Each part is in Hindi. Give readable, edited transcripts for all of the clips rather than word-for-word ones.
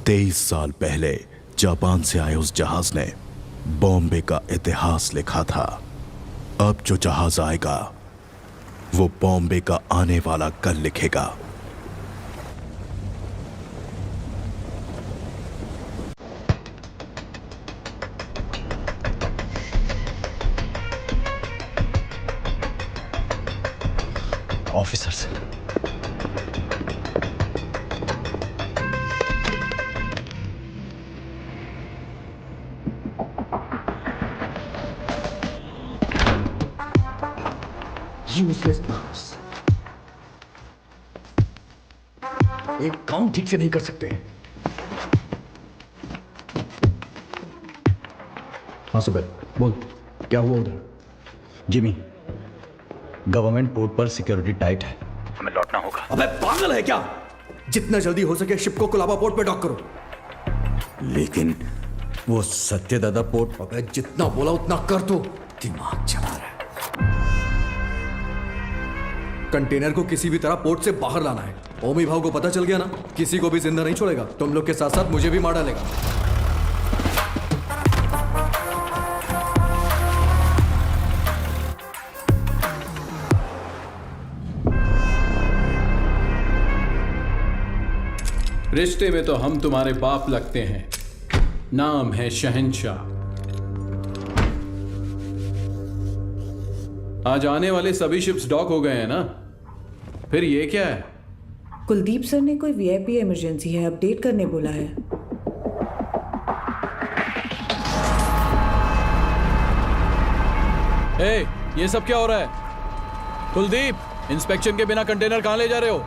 23 साल पहले जापान से आए उस जहाज ने बॉम्बे का इतिहास लिखा था। अब जो जहाज आएगा वो बॉम्बे का आने वाला कल लिखेगा। ऑफिसर्स, यूजलेस बॉस, एक काम ठीक से नहीं कर सकते। हाँ सुबह बोल, क्या हुआ उधर? जिमी, गवर्नमेंट पोर्ट पर सिक्योरिटी टाइट है, हमें लौटना होगा। अबे पागल है क्या? जितना जल्दी हो सके शिप को कोलाबा पोर्ट पे डॉक करो। लेकिन वो सत्यदादा पोर्ट। अबे जितना बोला उतना कर दो। दिमाग चला रहा है। कंटेनर को किसी भी तरह पोर्ट से बाहर लाना है। ओमी भाव को पता चल गया ना, किसी को भी जिंदा नहीं छोड़ेगा। तुम लोग के साथ साथ मुझे भी मार डालेगा। रिश्ते में तो हम तुम्हारे बाप लगते हैं, नाम है शहंशाह। आज आने वाले सभी शिप्स डॉक हो गए हैं ना, फिर ये क्या है? कुलदीप सर ने कोई वीआईपी इमरजेंसी है अपडेट करने बोला है। ए, ये सब क्या हो रहा है? कुलदीप, इंस्पेक्शन के बिना कंटेनर कहां ले जा रहे हो?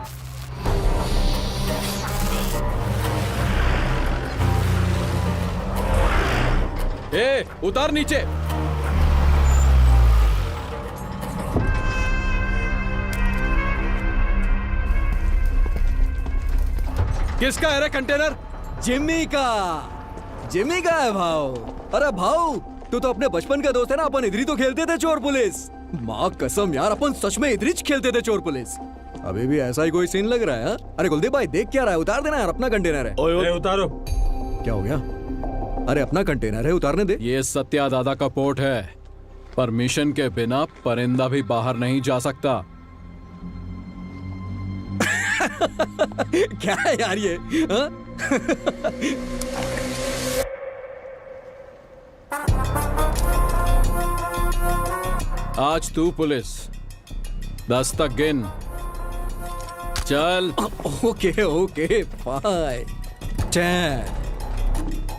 ए, उतार नीचे। किसका है रे कंटेनर? जिम्मी का। जिम्मी का है भाव। अरे भाव, तू तो अपने बचपन का दोस्त है ना। अपन इधर ही तो खेलते थे चोर पुलिस। माँ कसम यार, अपन सच में इधर ही खेलते थे चोर पुलिस। अभी भी ऐसा ही कोई सीन लग रहा है हा? अरे कुलदीप भाई देख क्या रहा है? उतार देना यार, अपना कंटेनर है। ओए उतारो। क्या हो गया? अरे अपना कंटेनर है, उतारने दे। ये सत्या दादा का पोर्ट है। परमिशन के बिना परिंदा भी बाहर नहीं जा सकता। क्या है यार ये हा? आज तू पुलिस, 10 तक गिन। चल। ओके ओके, 5 10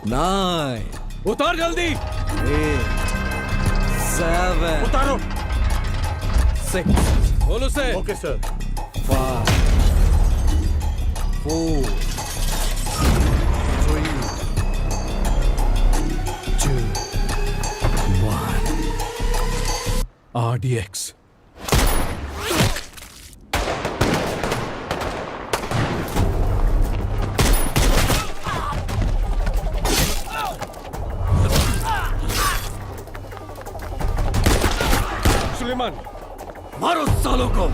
9 उतार जल्दी। 8 7 उतारो। 6 बोलो से। Okay sir. 5 4 3 2 1। RDX। सुलेमान, मारो सालों को।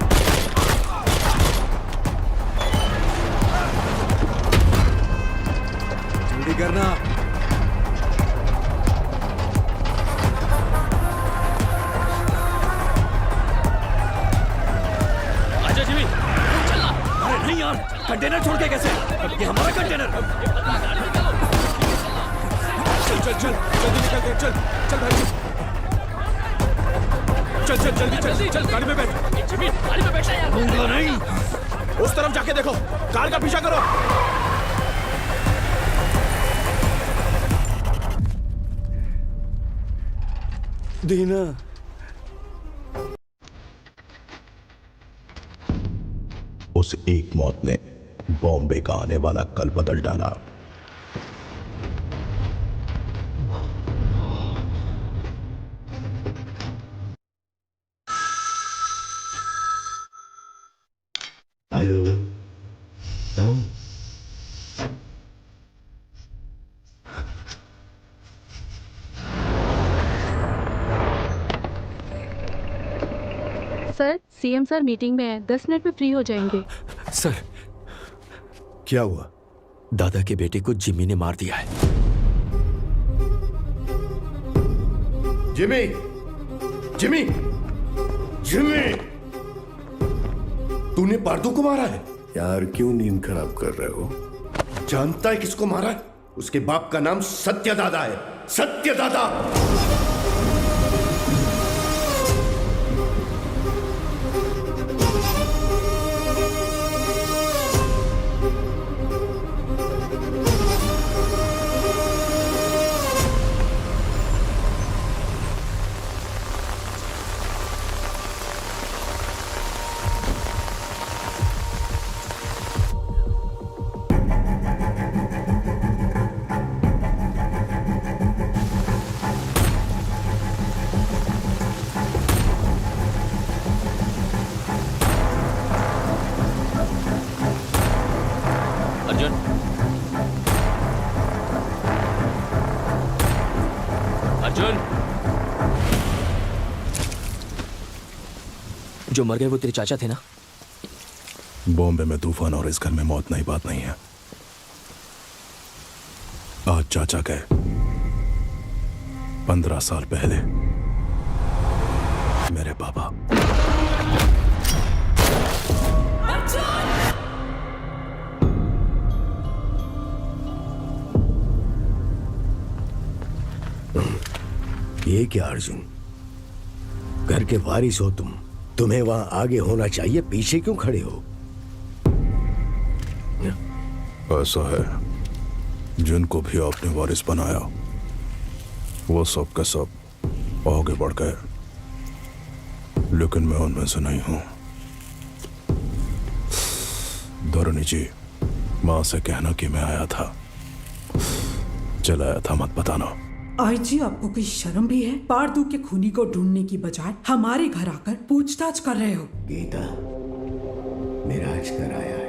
जल्दी करना। आजा जिमी, चलना। अरे नहीं यार, कंटेनर छोड़ के कैसे? ये हमारा कंटेनर। चल चल चल, जल्दी निकल। चल चल भाई, चल चल जल्दी चल चल, गाड़ी में बैठ। जिमी, गाड़ी में बैठना यार। दूंगा नहीं। उस तरफ जाके देखो, कार का पीछा करो। दीना, उस एक मौत ने बॉम्बे का आने वाला कल बदल डाला। सर, सीएम सर मीटिंग में है, 10 मिनट में फ्री हो जाएंगे। सर क्या हुआ? दादा के बेटे को जिमी ने मार दिया है। जिमी, जिमी, जिमी, तूने पार्दू को मारा है? यार क्यों नींद खराब कर रहे हो? जानता है किसको मारा है? उसके बाप का नाम सत्यदादा है। सत्यदादा। अर्जुन, अर्जुन, जो मर गए वो तेरे चाचा थे ना? बॉम्बे में तूफान और इस घर में मौत नई बात नहीं है। आज चाचा गए, 15 साल पहले मेरे पापा। ये क्या अर्जुन, घर के वारिस हो तुम, तुम्हें वहां आगे होना चाहिए, पीछे क्यों खड़े हो? ऐसा है, जिनको भी आपने वारिस बनाया वो सब के सब आगे बढ़ गए, लेकिन मैं उनमें से नहीं हूं। धरणी जी, मां से कहना कि मैं आया था, चलाया था, मत बताना। आई जी, आपको कोई शर्म भी है? पार्दू के खूनी को ढूंढने की बजाय हमारे घर आकर पूछताछ कर रहे हो। गीता, मेरा आज घर आया है।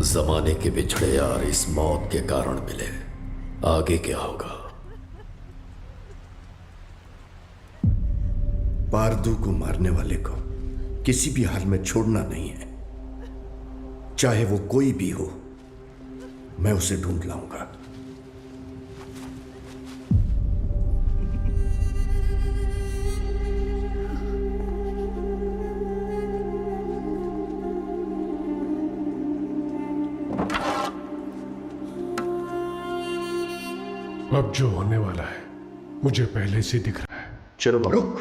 जमाने के बिछड़े यार इस मौत के कारण मिले, आगे क्या होगा? पार्दू को मारने वाले को किसी भी हाल में छोड़ना नहीं है, चाहे वो कोई भी हो। मैं उसे ढूंढ लाऊंगा। अब जो होने वाला है मुझे पहले से दिख रहा है। चलो रुक।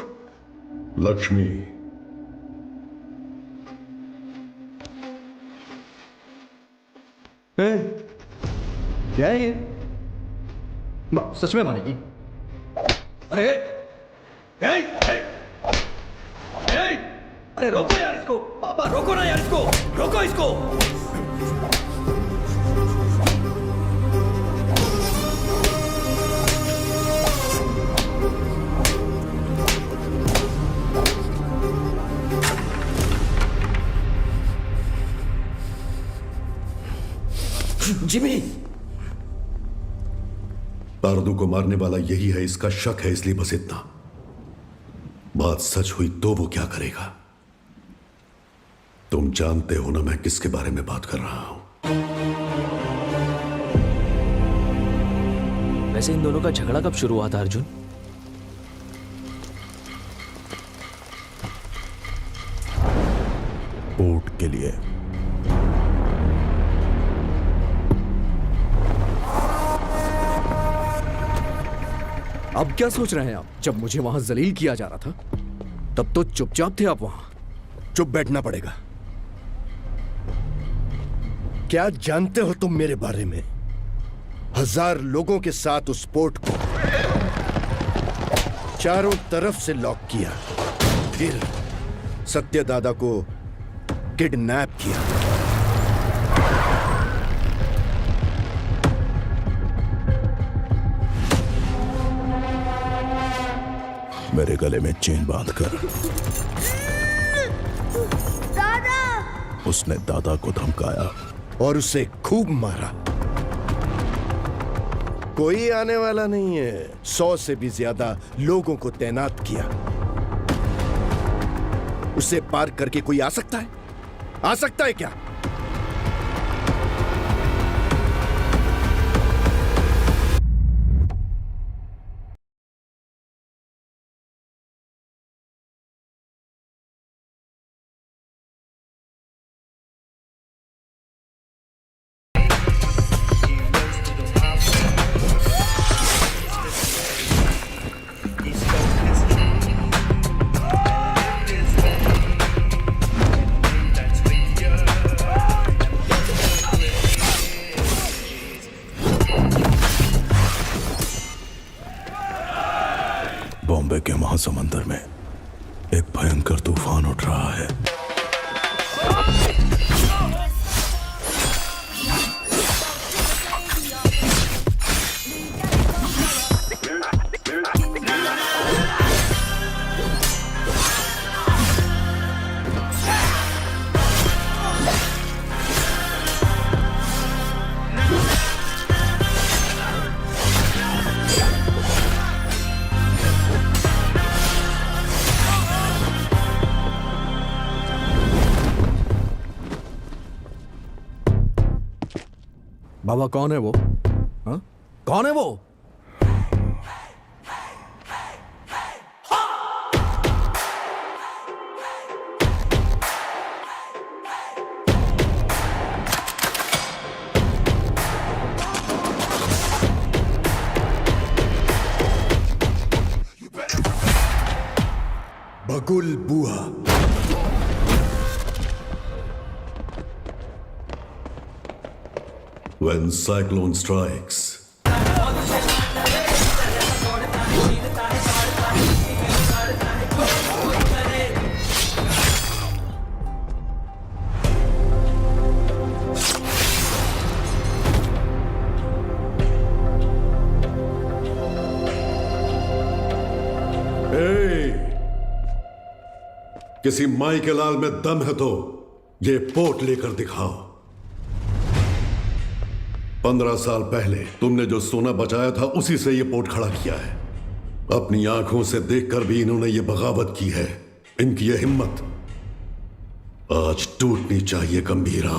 लक्ष्मी, क्या है ये? सच में मारेगी? अरे अरे रोको यार इसको, पापा रोको ना यार इसको, रोको इसको। जिमी, पार्दू को मारने वाला यही है, इसका शक है, इसलिए बस इतना। बात सच हुई तो वो क्या करेगा? तुम जानते हो ना मैं किसके बारे में बात कर रहा हूं। वैसे इन दोनों का झगड़ा कब शुरू हुआ था अर्जुन? पोर्ट के लिए। अब क्या सोच रहे हैं आप? जब मुझे वहां जलील किया जा रहा था तब तो चुपचाप थे आप वहां। चुप बैठना पड़ेगा। क्या जानते हो तुम मेरे बारे में? 1000 लोगों के साथ उस पोर्ट को चारों तरफ से लॉक किया, फिर सत्यदादा को किडनैप किया। मेरे गले में चेन बांधकर उसने दादा को धमकाया और उसे खूब मारा। कोई आने वाला नहीं है। 100 से भी ज्यादा लोगों को तैनात किया। उसे पार करके कोई आ सकता है? आ सकता है क्या? बॉम्बे के महासमुंदर में एक भयंकर तूफान उठ रहा है। बाबा कौन है वो? हाँ? कौन है वो? बगुल बुआ। When cyclone strikes, किसी माई के लाल में दम है तो ये पोट लेकर दिखाओ। 15 साल पहले तुमने जो सोना बचाया था उसी से ये पोट खड़ा किया है। अपनी आंखों से देखकर भी इन्होंने ये बगावत की है। इनकी ये हिम्मत आज टूटनी चाहिए। गंभीरा,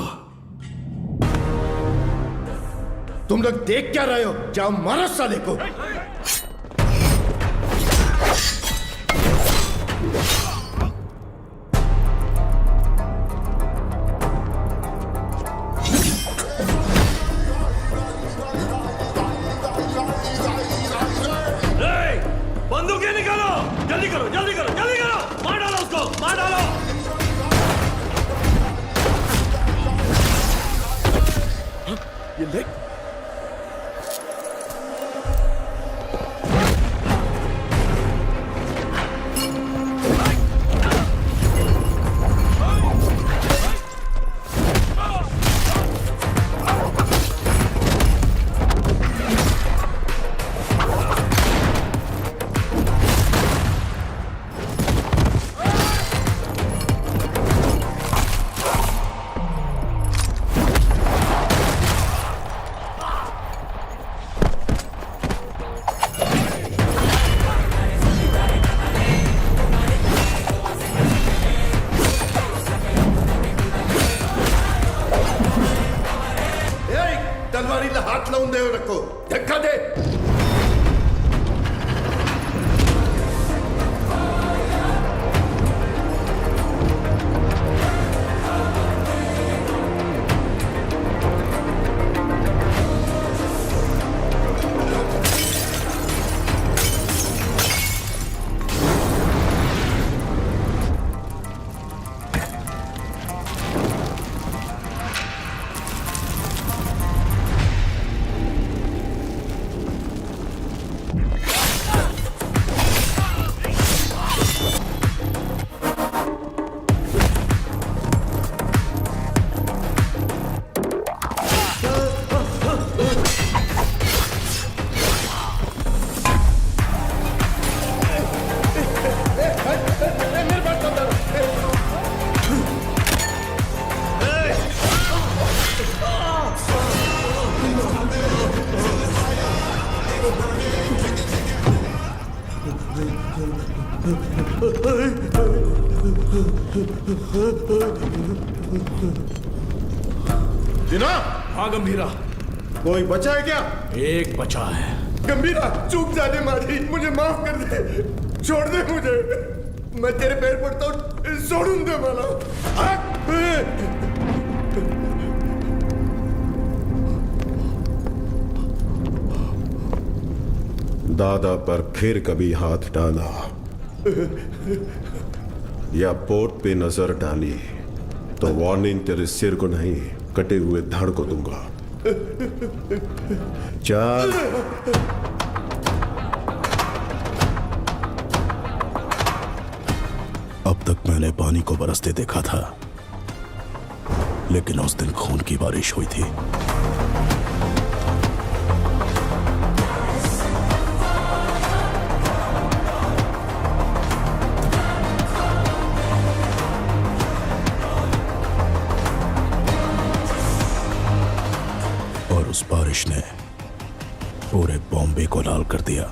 तुम लोग देख क्या रहे हो? जाओ मारो साले को। बंदूकें निकालो, जल्दी करो, जल्दी करो, जल्दी करो, मार डालो उसको, मार डालो। ये देख, तलवारीला हात लावून देऊ नको, धक्का दे। दिना। हाँ गंभीरा, कोई बचा है क्या? एक बचा है। गंभीरा चूक जाने मारी, मुझे माफ कर दे, छोड़ दे मुझे, मैं तेरे पैर पड़ता हूँ, छोड़ूं दे मला। दादा पर फिर कभी हाथ डाला या पोर्ट पे नजर डाली तो वार्निंग तेरे सिर को नहीं, कटे हुए धड़ को दूंगा। चल। अब तक मैंने पानी को बरसते देखा था, लेकिन उस दिन खून की बारिश हुई थी। और उस बारिश ने पूरे बॉम्बे को लाल कर दिया।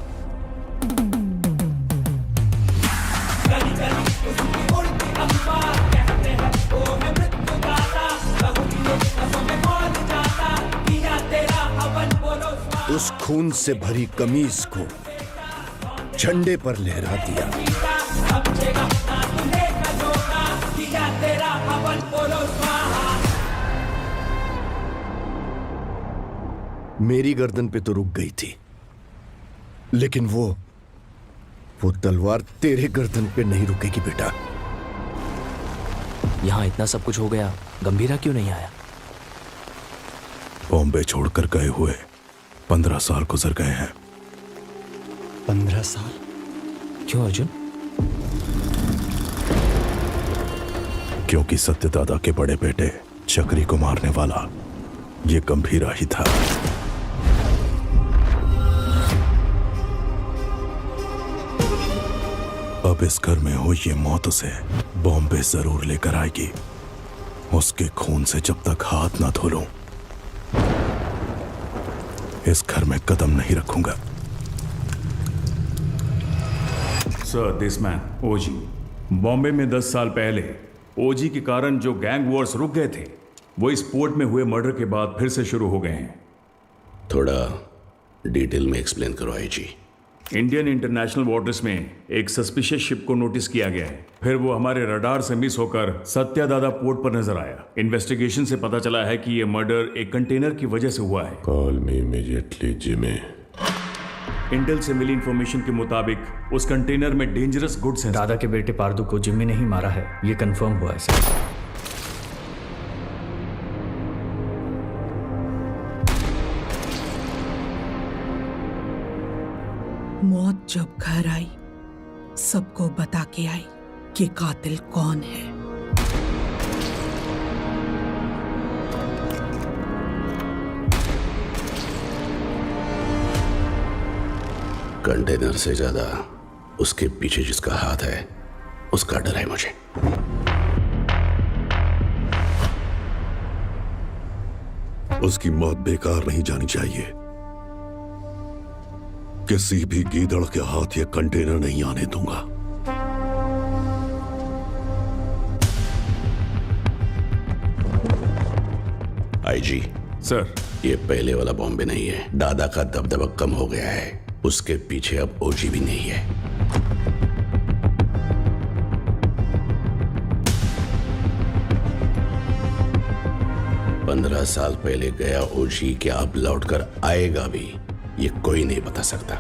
उस खून से भरी कमीज को झंडे पर लहरा दिया। मेरी गर्दन पे तो रुक गई थी, लेकिन वो तलवार तेरे गर्दन पे नहीं रुकेगी बेटा। यहाँ इतना सब कुछ हो गया, गंभीरा क्यों नहीं आया? बॉम्बे छोड़कर गए हुए 15 साल गुजर गए हैं। 15 साल? क्यों अर्जुन? क्योंकि सत्यदादा के बड़े बेटे चक्री को मारने वाला ये गंभीरा ही था। अब इस घर में हुई ये मौत उसे बॉम्बे जरूर लेकर आएगी। उसके खून से जब तक हाथ ना धो लूं, इस घर में कदम नहीं रखूंगा। सर, दिस मैन ओजी बॉम्बे में 10 साल पहले ओजी के कारण जो गैंग वॉर्स रुक गए थे, वो इस पोर्ट में हुए मर्डर के बाद फिर से शुरू हो गए हैं। थोड़ा डिटेल में एक्सप्लेन करो आईजी। इंडियन इंटरनेशनल वाटर्स में एक सस्पिशियस शिप को नोटिस किया गया है। फिर वो हमारे रडार से मिस होकर सत्यादादा पोर्ट पर नजर आया। इन्वेस्टिगेशन से पता चला है कि ये मर्डर एक कंटेनर की वजह से हुआ है। Call me immediately Jimmy. Intel से मिली इंफॉर्मेशन के मुताबिक उस कंटेनर में डेंजरस गुड्स हैं। दादा के बेटे पारदू को जिम्मी ने ही मारा है, ये कंफर्म हुआ है सर। मौत जब घर आई, सबको बता के आई कि कातिल कौन है। कंटेनर से ज्यादा उसके पीछे जिसका हाथ है, उसका डर है मुझे। उसकी मौत बेकार नहीं जानी चाहिए। किसी भी गीदड़ के हाथ ये कंटेनर नहीं आने दूंगा। आईजी सर, ये पहले वाला बॉम्बे नहीं है। दादा का दबदबा कम हो गया है, उसके पीछे अब ओजी भी नहीं है। पंद्रह साल पहले गया ओजी क्या अब लौटकर आएगा भी, ये कोई नहीं बता सकता।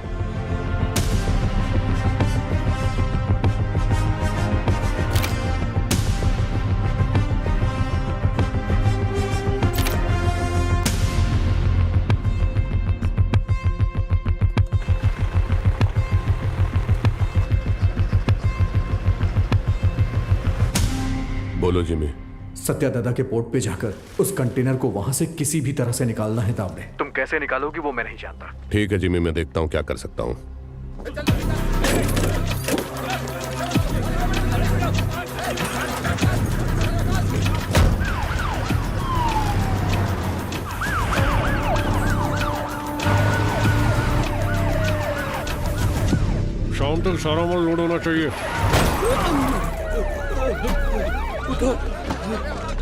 बोलो जिमी। सत्यादादा के पोर्ट पे जाकर उस कंटेनर को वहां से किसी भी तरह से निकालना है तावड़े। तुम कैसे निकालोगी वो मैं नहीं जानता। ठीक है जिमी, मैं देखता हूं क्या कर सकता हूं। शाम तक सारा माल लोड होना चाहिए।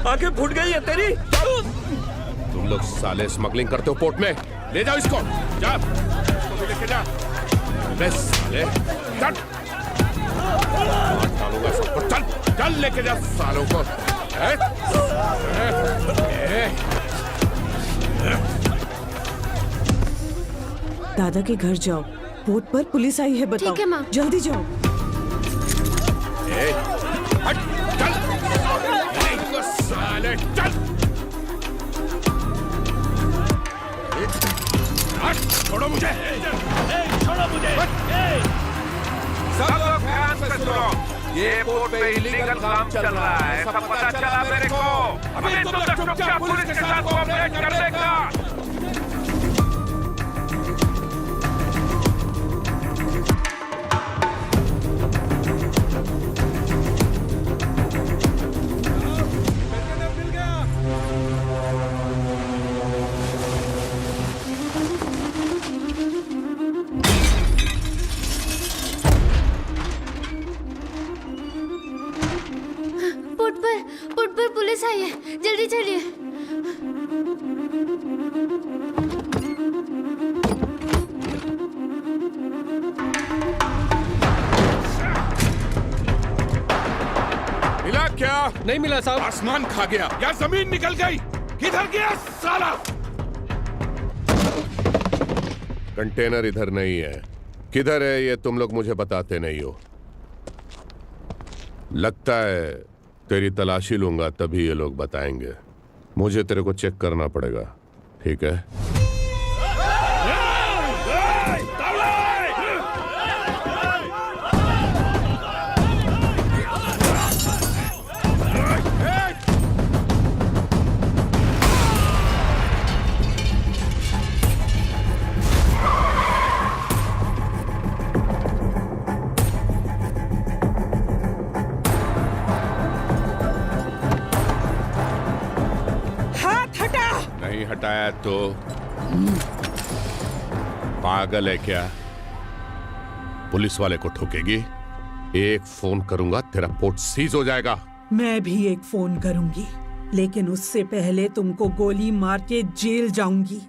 आंखें फूट गई है तेरी। तुम लोग साले स्मगलिंग करते हो पोर्ट में, ले जाओ इसको, जा इसको भी लेके जा। बे साले चल, डालूंगा सबको, चल चल लेके जा सालों को। दादा के घर जाओ, बोट पर पुलिस आई है, बताओ। ठीक है माँ। जल्दी जाओ। हट, चल साले चल, हट, छोड़ो मुझे, छोड़ो मुझे। सब लोग ध्यान से सुनो, ये पोर्ट पे इलीगल काम चल रहा है, सब पता चला मेरे को। अभी तुम लोग चुपचाप पुलिस के साथ कोऑपरेट कर लेगा। पुट पर पुलिस आई है, जल्दी चलिए। मिला क्या? नहीं मिला साहब। आसमान खा गया या जमीन निकल गई? किधर गया साला? कंटेनर इधर नहीं है, किधर है ये तुम लोग मुझे बताते नहीं हो। लगता है तेरी तलाशी लूंगा तभी ये लोग बताएंगे। मुझे तेरे को चेक करना पड़ेगा, ठीक है? हटाया तो पागल है क्या? पुलिस वाले को ठोकेगी? एक फोन करूंगा तेरा पोर्ट सीज हो जाएगा। मैं भी एक फोन करूंगी, लेकिन उससे पहले तुमको गोली मार के जेल जाऊंगी।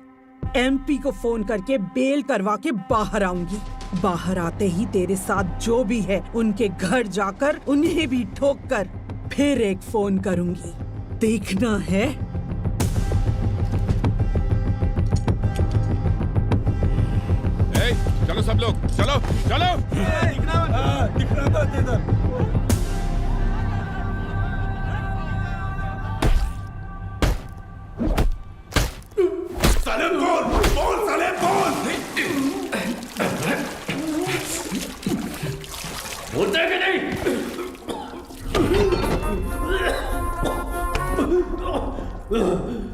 एमपी को फोन करके बेल करवा के बाहर आऊंगी। बाहर आते ही तेरे साथ जो भी है उनके घर जाकर उन्हें भी ठोक कर फिर एक फोन करूंगी। देखना है? चलो सब लोग, चलो चलो। साले बोल साले बोल। बोलते हैं कि नहीं?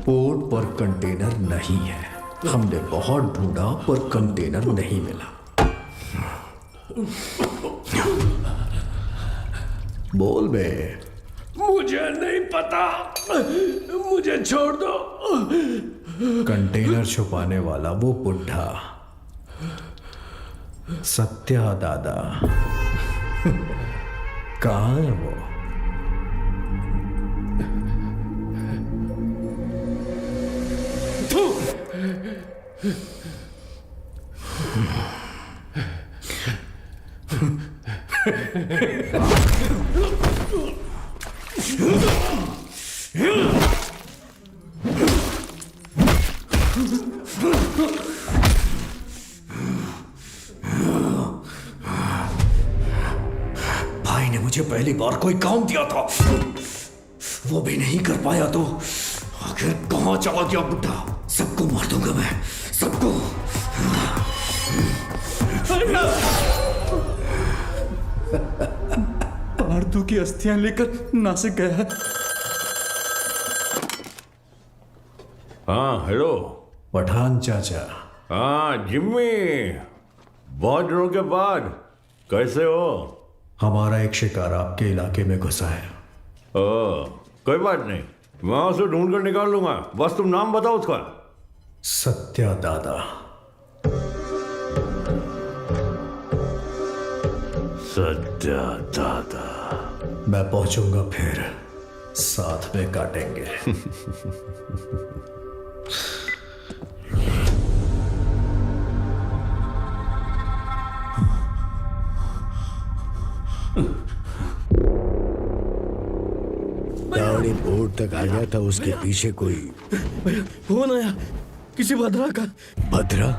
पोर्ट पर कंटेनर नहीं है। हमने बहुत ढूंढा पर कंटेनर नहीं मिला। बोल बे। मुझे नहीं पता, मुझे छोड़ दो। कंटेनर छुपाने वाला वो बुढ़ा सत्या दादा कहाँ है वो? भाई ने मुझे पहली बार कोई काम दिया था, वो भी नहीं कर पाया तो आखिर कहां चला गया बुढ़ा? सबको मार दूंगा मैं, सबको। पार्थू की अस्थियां लेकर नासिक गया है। हाँ हेलो पठान चाचा। हाँ जिम्मी, बहुत दिनों के बाद कैसे हो? हमारा एक शिकार आपके इलाके में घुसा है। कोई बात नहीं, मैं उसे ढूंढ कर निकाल लूंगा, बस तुम नाम बताओ उसका। सत्या दादा। सत्या दादा, मैं पहुंचूंगा फिर साथ में काटेंगे। दावड़ी बोर्ड तक आ गया था, उसके पीछे कोई फोन आया किसी भद्रा का। भद्रा?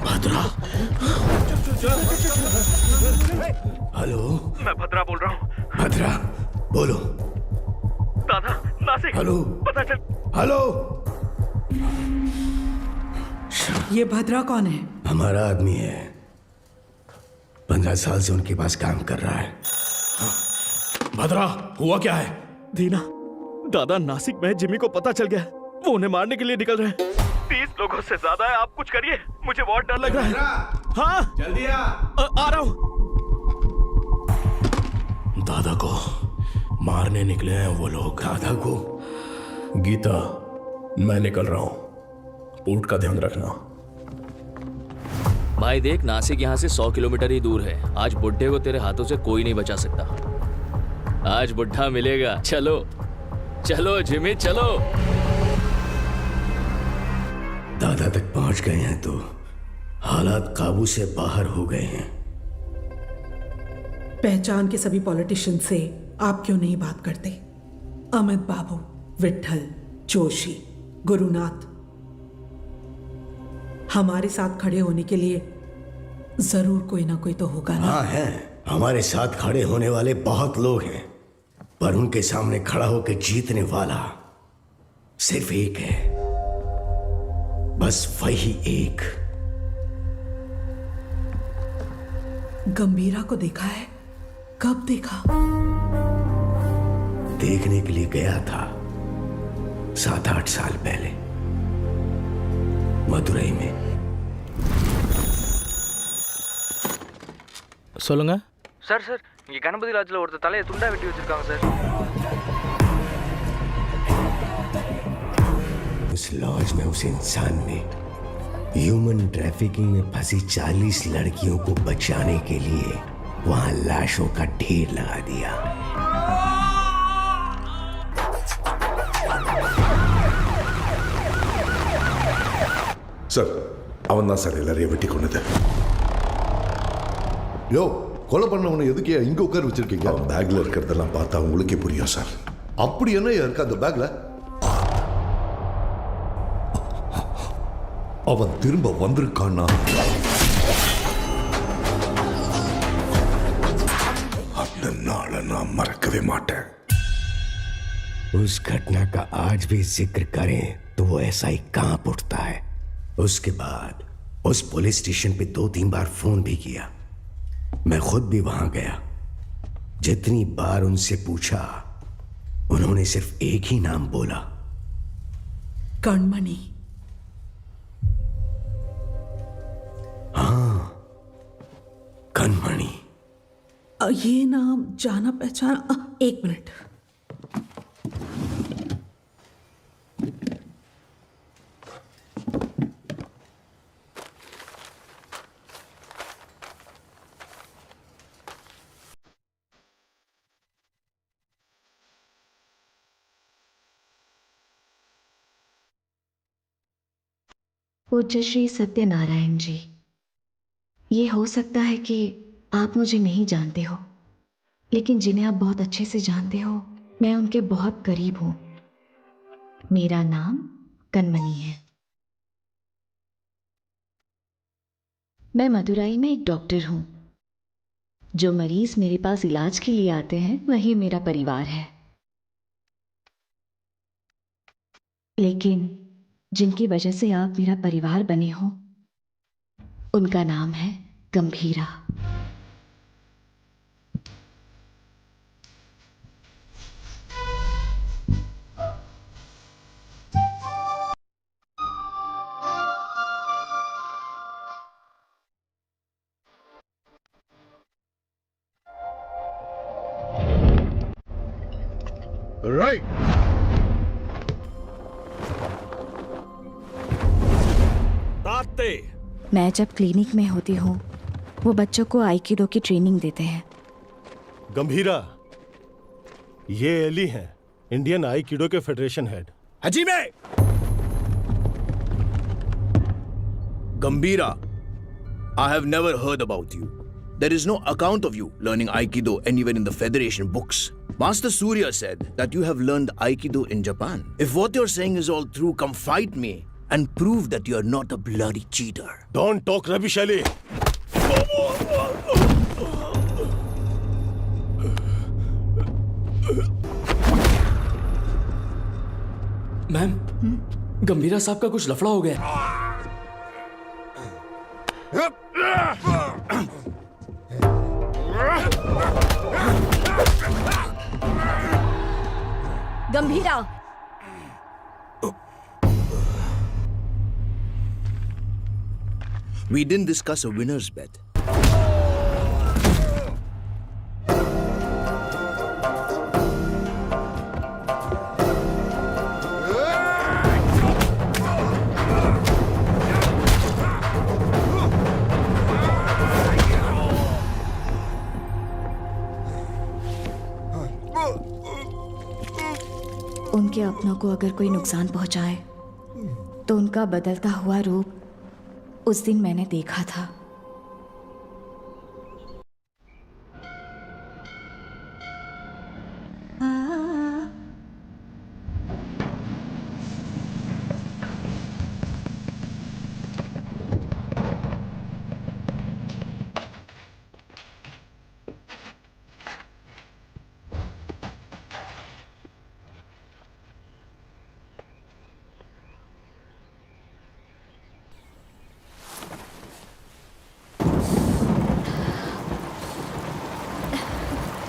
भद्रा? हेलो, मैं भद्रा बोल रहा हूँ। भद्रा बोलो। दादा नासिक, हेलो, पता चल। हेलो। ये भद्रा कौन है? हमारा आदमी है, 15 साल से उनके पास काम कर रहा है। भद्रा, हुआ क्या है? दीना, दादा नासिक में जिमी को पता चल गया, वो उन्हें मारने के लिए निकल रहे हैं। 30 लोगों से ज्यादा है, आप कुछ करिए, मुझे बहुत डर लग रहा है। हाँ जल्दी आ रहा हूँ। दादा को मारने निकले हैं वो लोग। दादा को? गीता, मैं निकल रहा हूँ, पोर्ट का ध्यान रखना। भाई देख, नासिक यहाँ से 100 किलोमीटर ही दूर है। आज बुड्ढे को तेरे हाथों से कोई नहीं बचा सकता। आज बुड्ढा मिलेगा। चलो चलो जिमी, चलो। दादा तक पहुंच गए हैं तो हालात काबू से बाहर हो गए हैं। पहचान के सभी पॉलिटिशियन से आप क्यों नहीं बात करते? अमित बाबू, विट्ठल, जोशी, गुरुनाथ, हमारे साथ खड़े होने के लिए जरूर कोई ना कोई तो होगा ना? हाँ है, हमारे साथ खड़े होने वाले बहुत लोग हैं, पर उनके सामने खड़ा होकर जीतने वाला सिर्फ एक है, बस वही एक। गंभीरा को देखा है? कब देखा? देखने के लिए गया था 7-8 साल पहले मदुरई में। சொல்லுங்க சார் சார் இங்க கணபதி லாட்ஜ்ல ஒருத்தர் தலையை துண்டா வெட்டி வச்சிருக்காங்க சார்। उस लॉज में उस इंसान ने ह्यूमन ट्रैफिकिंग में फंसी 40 लड़कियों को बचाने के लिए वहां लाशों का ढेर लगा दिया। சார், அவன் தான் சார் எல்லாரையும் வெட்டி கொண்டது. யோ, கொலை பண்ணவனை எதுக்கே இங்க உட்கார வச்சிருக்கீங்க? அவன் பேக்ல இருக்கிறதெல்லாம் பார்த்தா உங்களுக்கே புரியும் சார். அப்படி என்ன இருக்கு அந்த பேக்ல? அவன் திரும்ப வந்திருக்கான்னா அந்த நாளை நான் மறக்கவே மாட்டேன். उस घटना का आज भी जिक्र करें तो वो ऐसा ही कांप उठता है। उसके बाद उस पुलिस स्टेशन पे 2-3 बार फोन भी किया। मैं खुद भी वहां गया। जितनी बार उनसे पूछा, उन्होंने सिर्फ एक ही नाम बोला, कणमणि। हाँ, कणमणि। ये नाम जाना पहचाना। एक मिनट। पूज्य श्री सत्यनारायण जी, ये हो सकता है कि आप मुझे नहीं जानते हो, लेकिन जिन्हें आप बहुत अच्छे से जानते हो, मैं उनके बहुत करीब हूं। मेरा नाम कणमणि है। मैं मदुरई में एक डॉक्टर हूं। जो मरीज मेरे पास इलाज के लिए आते हैं वही मेरा परिवार है, लेकिन जिनकी वजह से आप मेरा परिवार बने हो, उनका नाम है गंभीरा। राइट। मैं जब क्लिनिक में होती हूँ वो बच्चों को आइकिडो की ट्रेनिंग देते हैं। गंभीरा, ये एली हैं, इंडियन आइकिडो के फेडरेशन हेड। हजीमे! Gambhira, I have never heard about you. There is no account of you learning Aikido anywhere in the Federation books. Master Surya said that you have learned Aikido in Japan. If what you're saying is all true, come fight me and prove that you're not a bloody cheater. Don't talk rubbish, Ali. Ma'am, Gambhira साहब का कुछ लफड़ा हो गया। गंभीरा, We didn't discuss a winner's bet. उनके अपनों को अगर कोई नुकसान पहुंचाए तो उनका बदलता हुआ रूप उस दिन मैंने देखा था।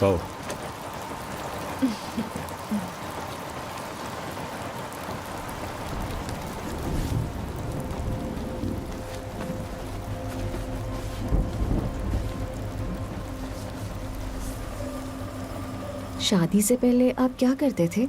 आओ। शादी से पहले आप क्या करते थे?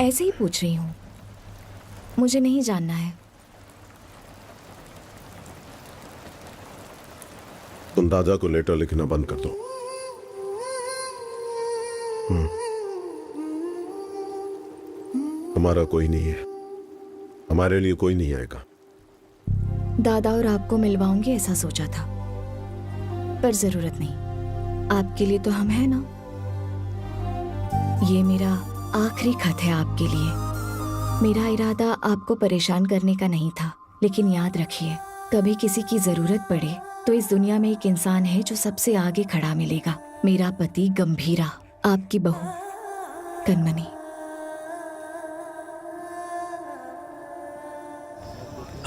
ऐसे ही पूछ रही हूँ, मुझे नहीं जानना है। तुम दादा को लेटर लिखना बंद कर दो। हमारा कोई नहीं है, हमारे लिए कोई नहीं आएगा। दादा और आपको मिलवाऊंगी ऐसा सोचा था, पर जरूरत नहीं। आपके लिए तो हम हैं ना। ये मेरा आखिरी खत है आपके लिए। मेरा इरादा आपको परेशान करने का नहीं था, लेकिन याद रखिए, कभी किसी की जरूरत पड़े तो इस दुनिया में एक इंसान है जो सबसे आगे खड़ा मिलेगा। मेरा पति गंभीरा, आपकी बहू कनमनी।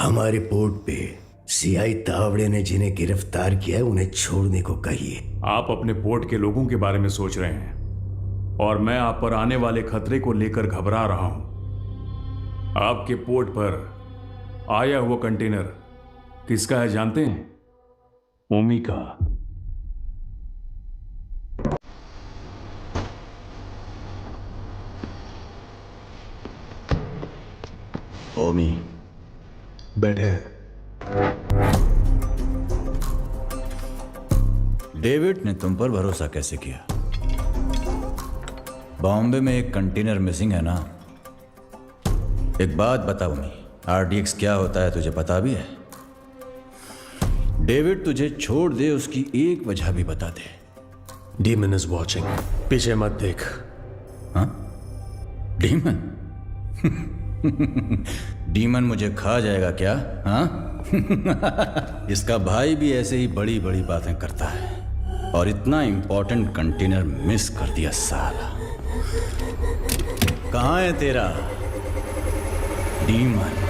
हमारे पोर्ट पे सीआई तावड़े ने जिन्हें गिरफ्तार किया है उन्हें छोड़ने को कहिए। आप अपने पोर्ट के लोगों के बारे में सोच रहे हैं और मैं आप पर आने वाले खतरे को लेकर घबरा रहा हूं। आपके पोर्ट पर आया हुआ कंटेनर किसका है जानते हैं? ओमी का। ओमी बैठे। डेविड ने तुम पर भरोसा कैसे किया? बॉम्बे में एक कंटेनर मिसिंग है ना। एक बात बता ओमी, आरडीएक्स क्या होता है तुझे पता भी है? डेविड तुझे छोड़ दे उसकी एक वजह भी बता दे। डीमन इज वॉचिंग, पीछे मत देख। हाँ? डीमन? डीमन मुझे खा जाएगा क्या? हाँ? इसका भाई भी ऐसे ही बड़ी बड़ी बातें करता है और इतना इंपॉर्टेंट कंटेनर मिस कर दिया साला। कहाँ है तेरा डीमन?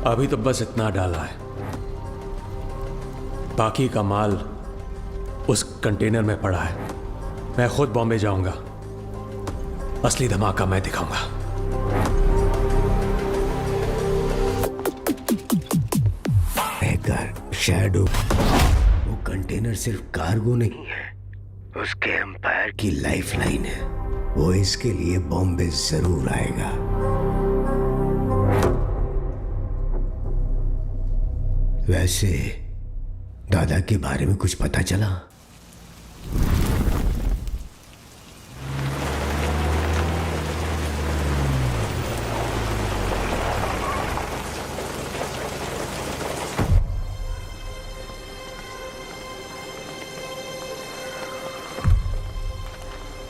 अभी तो बस इतना डाला है, बाकी का माल उस कंटेनर में पड़ा है। मैं खुद बॉम्बे जाऊंगा, असली धमाका मैं दिखाऊंगा। शैडो, वो कंटेनर सिर्फ कार्गो नहीं है, उसके एम्पायर की लाइफलाइन है। वो इसके लिए बॉम्बे जरूर आएगा। वैसे दादा के बारे में कुछ पता चला?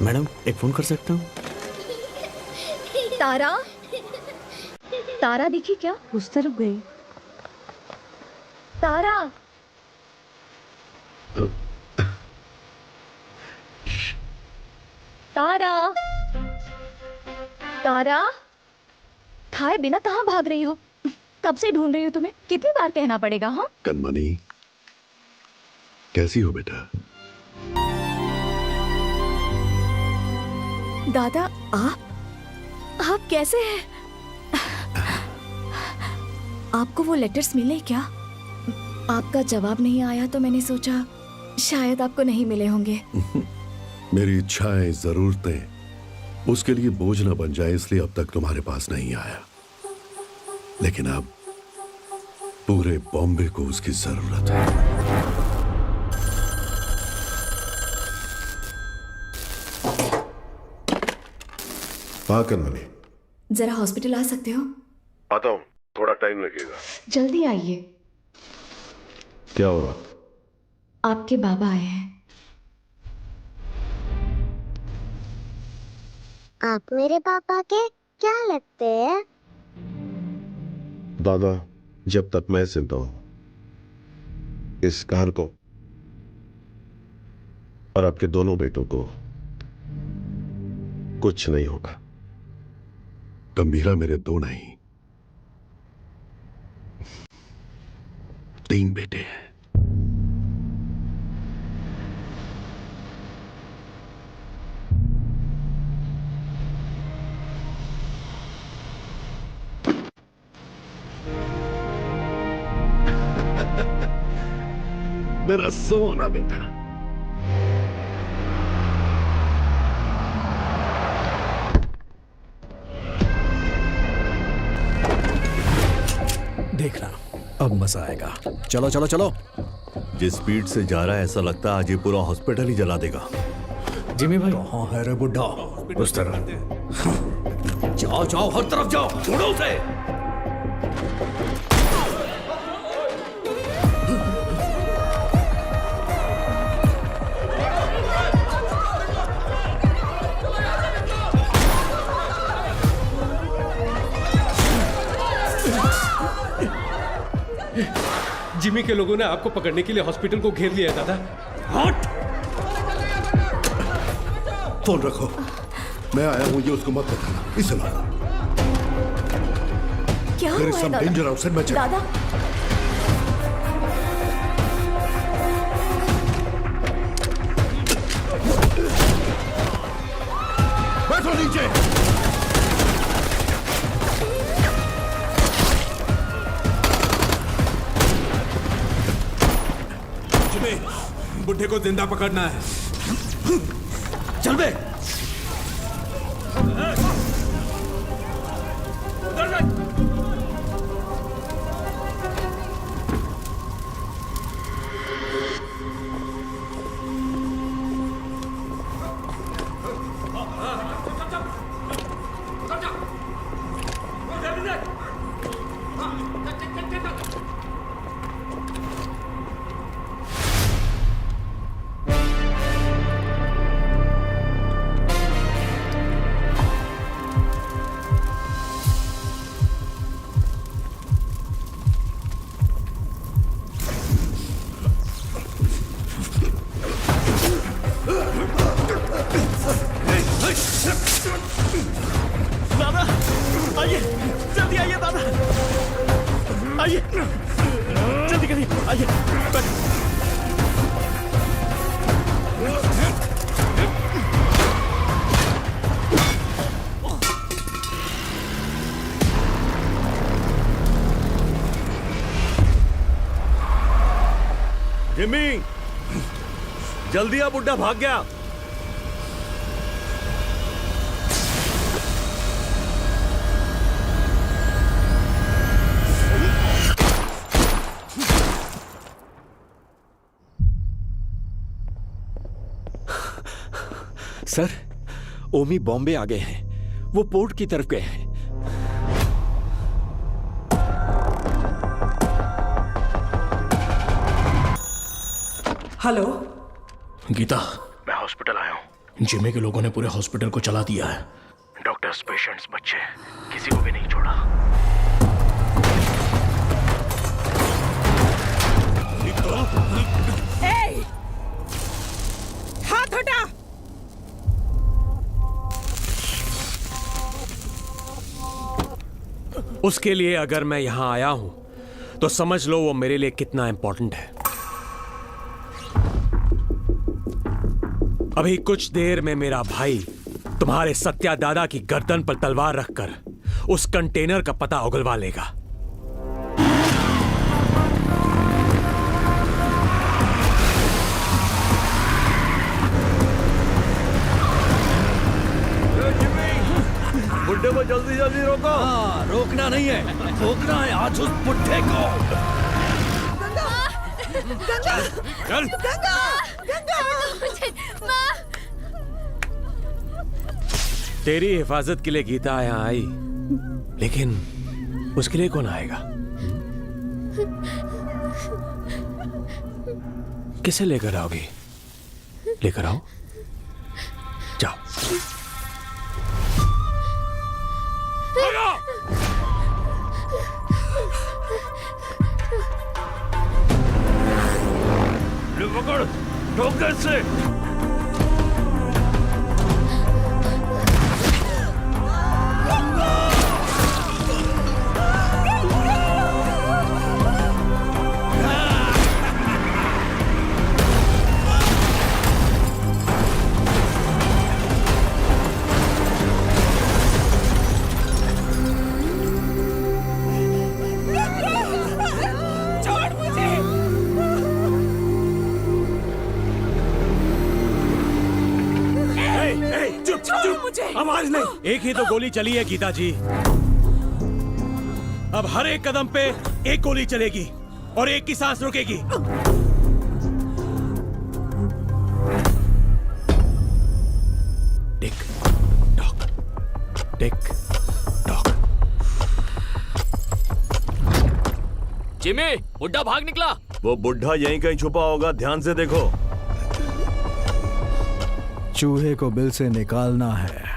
मैडम, एक फोन कर सकता हूँ? तारा, तारा दिखी क्या? उस तरफ गई। तारा, तारा, तारा, खाए बिना कहाँ भाग रही हो? कब से ढूंढ रही हो तुम्हें, कितनी बार कहना पड़ेगा? हाँ कनमनी, कैसी हो बेटा? दादा, आप कैसे हैं? आपको वो लेटर्स मिले क्या? आपका जवाब नहीं आया तो मैंने सोचा शायद आपको नहीं मिले होंगे। मेरी इच्छाएं, जरूरतें उसके लिए बोझ न बन जाए, इसलिए अब तक तुम्हारे पास नहीं आया। लेकिन अब पूरे बॉम्बे को उसकी जरूरत है। हाँ कनमनी, जरा हॉस्पिटल आ सकते हो? आता हूँ, थोड़ा टाइम लगेगा। जल्दी आइए। क्या हुआ? आपके बाबा आए हैं। आप मेरे पापा के क्या लगते हैं? दादा, जब तक मैं जिंदा हूं, इस कार को और आपके दोनों बेटों को कुछ नहीं होगा। गंभीरा मेरे दो नहीं, 3 बेटे हैं। मेरा सोना बेटा। देखना, अब मजा आएगा। चलो चलो चलो। जिस स्पीड से जा रहा है ऐसा लगता है आज ये पूरा हॉस्पिटल ही जला देगा। जिमी भाई, कहाँ है रे बुड्ढा? उस तरह जाओ जाओ, हर तरफ जाओ, ढूंढो उसे। जिमी के लोगों ने आपको पकड़ने के लिए हॉस्पिटल को घेर लिया है दादा। हट! फोन रखो, मैं आया हूं, ये उसको मत बताना। इसे ला। क्या There is हुआ है some दादा? danger outside, मैं दादा, बैठो नीचे। बुड्ढे को जिंदा पकड़ना है। चल बे। दादा, आइए, जल्दी आइए दादा। आइए, जल्दी करिए, आइए। जिमी, जल्दी आ, बुड्ढा भाग गया। सर, ओमी बॉम्बे आ गए हैं। वो पोर्ट की तरफ गए हैं। हेलो गीता, मैं हॉस्पिटल आया हूँ। जिमी के लोगों ने पूरे हॉस्पिटल को चला दिया है। डॉक्टर्स, पेशेंट्स, बच्चे, किसी को भी नहीं छोड़ा। हाथ हटा। उसके लिए अगर मैं यहां आया हूं तो समझ लो वो मेरे लिए कितना इंपॉर्टेंट है। अभी कुछ देर में मेरा भाई तुम्हारे सत्या दादा की गर्दन पर तलवार रखकर उस कंटेनर का पता उगलवा लेगा। बुड्ढे को जल्दी जल्दी रोको। हाँ, रोकना नहीं है, ठोकना है आज उस बुड्ढे को। गंगा, चल। गंगा, गंगा। तेरी हिफाजत के लिए गीता यहां आई, लेकिन उसके लिए कौन आएगा? किसे लेकर आओगी? लेकर आओ, जाओ। पकड़, ठोक दे इससे। छोड़ मुझे। आवाज नहीं। एक ही तो गोली चली है गीता जी। अब हर एक कदम पे एक गोली चलेगी और एक की सांस रुकेगी। Tick tock, tick tock. Jimmy, बुड्ढा भाग निकला। वो बुड्ढा यहीं कहीं छुपा होगा, ध्यान से देखो। चूहे को बिल से निकालना है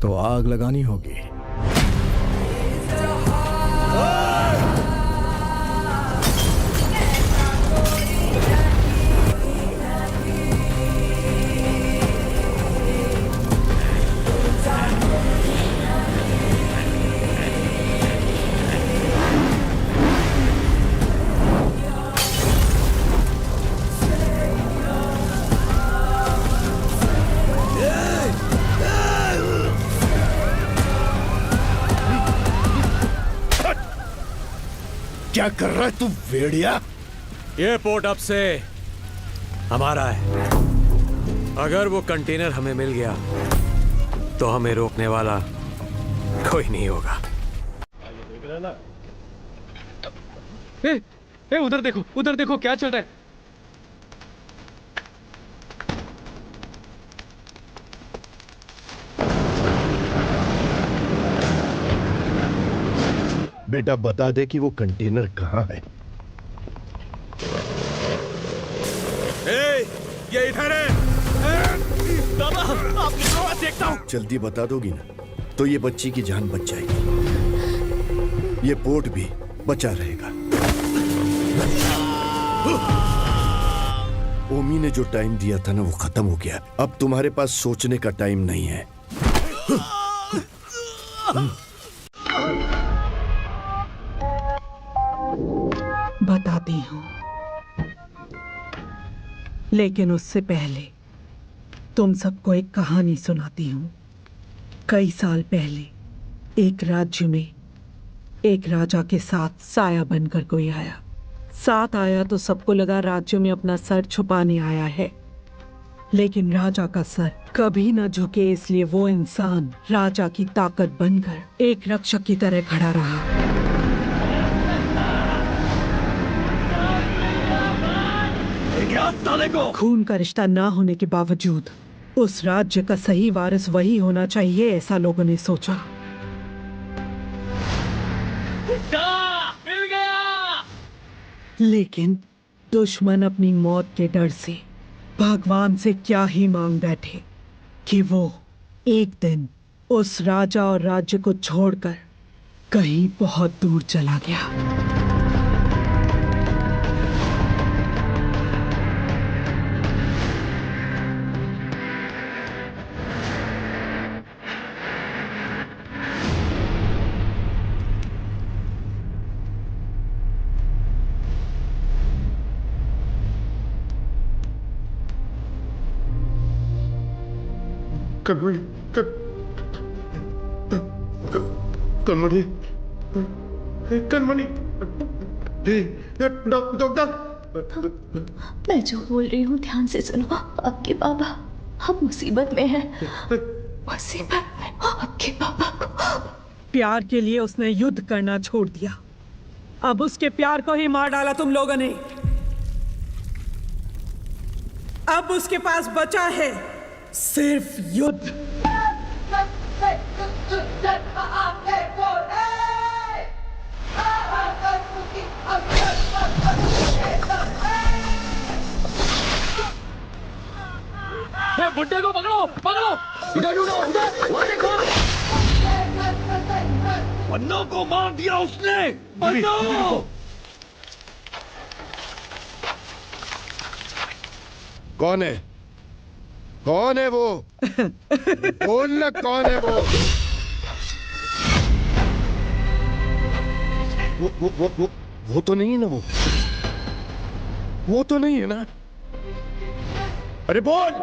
तो आग लगानी होगी। क्या कर रहा है तू भेड़िया? ये पोर्ट अब से हमारा है। अगर वो कंटेनर हमें मिल गया तो हमें रोकने वाला कोई नहीं होगा। उधर देखो, उधर देखो क्या चल रहा है। बेटा बता दे कि वो कंटेनर कहाँ है। ये इधर है। दादा, आप निकलो, मैं देखता हूँ। जल्दी बता दोगी ना तो ये बच्ची की जान बच जाएगी। ये पोर्ट भी बचा रहेगा। ओमी ने जो टाइम दिया था ना वो खत्म हो गया। अब तुम्हारे पास सोचने का टाइम नहीं है। चाहती हूँ, लेकिन उससे पहले तुम सबको एक कहानी सुनाती हूँ। कई साल पहले एक राज्य में एक राजा के साथ साया बनकर कोई आया। साथ आया तो सबको लगा राज्य में अपना सर छुपाने आया है, लेकिन राजा का सर कभी न झुके, इसलिए वो इंसान राजा की ताकत बनकर एक रक्षक की तरह खड़ा रहा। खून का रिश्ता ना होने के बावजूद उस राज्य का सही वारिस वही होना चाहिए, ऐसा लोगों ने सोचा। मिल गया। लेकिन दुश्मन अपनी मौत के डर से भगवान से क्या ही मांग बैठे कि वो एक दिन उस राजा और राज्य को छोड़कर कहीं बहुत दूर चला गया। कनमणि, डॉक्टर। मैं जो बोल रही हूँ ध्यान से सुनो। आपके बाबा अब मुसीबत में है, मुसीबत में। आपके बाबा को प्यार के लिए उसने युद्ध करना छोड़ दिया। अब उसके प्यार को ही मार डाला तुम लोगों ने। अब उसके पास बचा है सिर्फ युद्ध। बुड्ढे को पकड़ो, पकड़ो। इधर ढूंढो, उधर, वो देखो। पन्नों को मार दिया उसने। पन्नों। कौन है? कौन है वो? बोलना, कौन है वो? वो तो नहीं है ना? वो तो नहीं है ना? अरे बोल!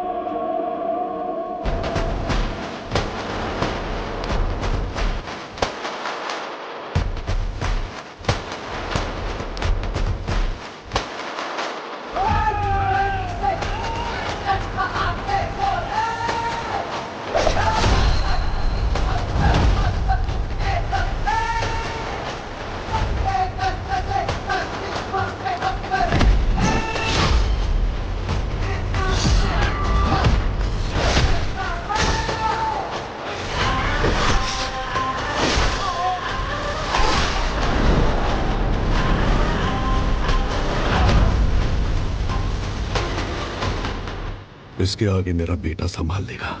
इसके आगे मेरा बेटा संभाल लेगा।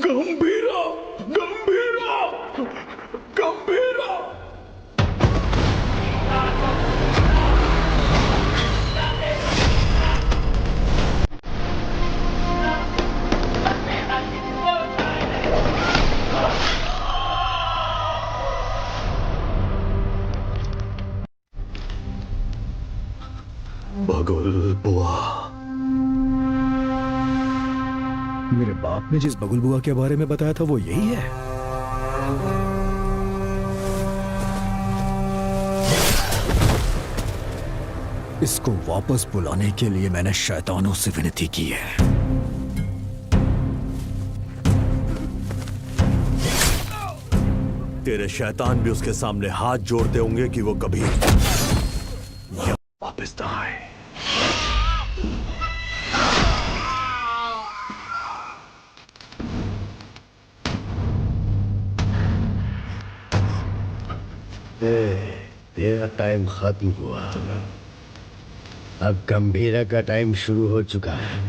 गंभीरा, गंभीरा, गंभीरा। बगुल बुआ। मेरे बाप ने जिस बगुल बुआ के बारे में बताया था वो यही है। इसको वापस बुलाने के लिए मैंने शैतानों से विनती की है। तेरे शैतान भी उसके सामने हाथ जोड़ते होंगे कि वो कभी वापस ना आए। तेरा टाइम खत्म हुआ, अब गंभीरा का टाइम शुरू हो चुका है।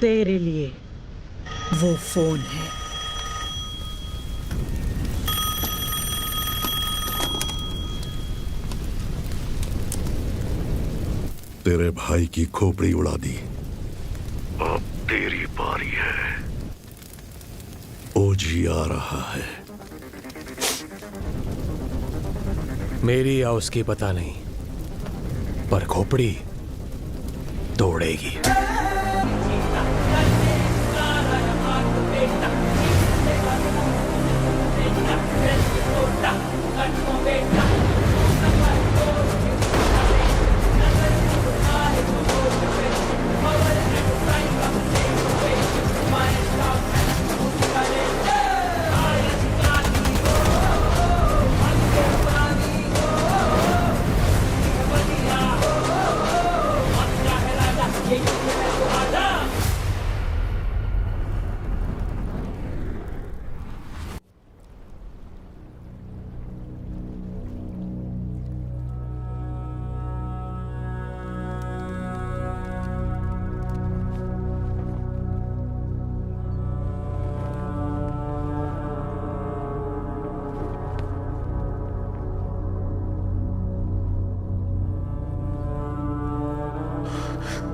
तेरे लिए वो फोन है। तेरे भाई की खोपड़ी उड़ा दी, अब तेरी बारी है। ओजी आ रहा है। मेरी या उसकी पता नहीं, पर खोपड़ी तोड़ेगी।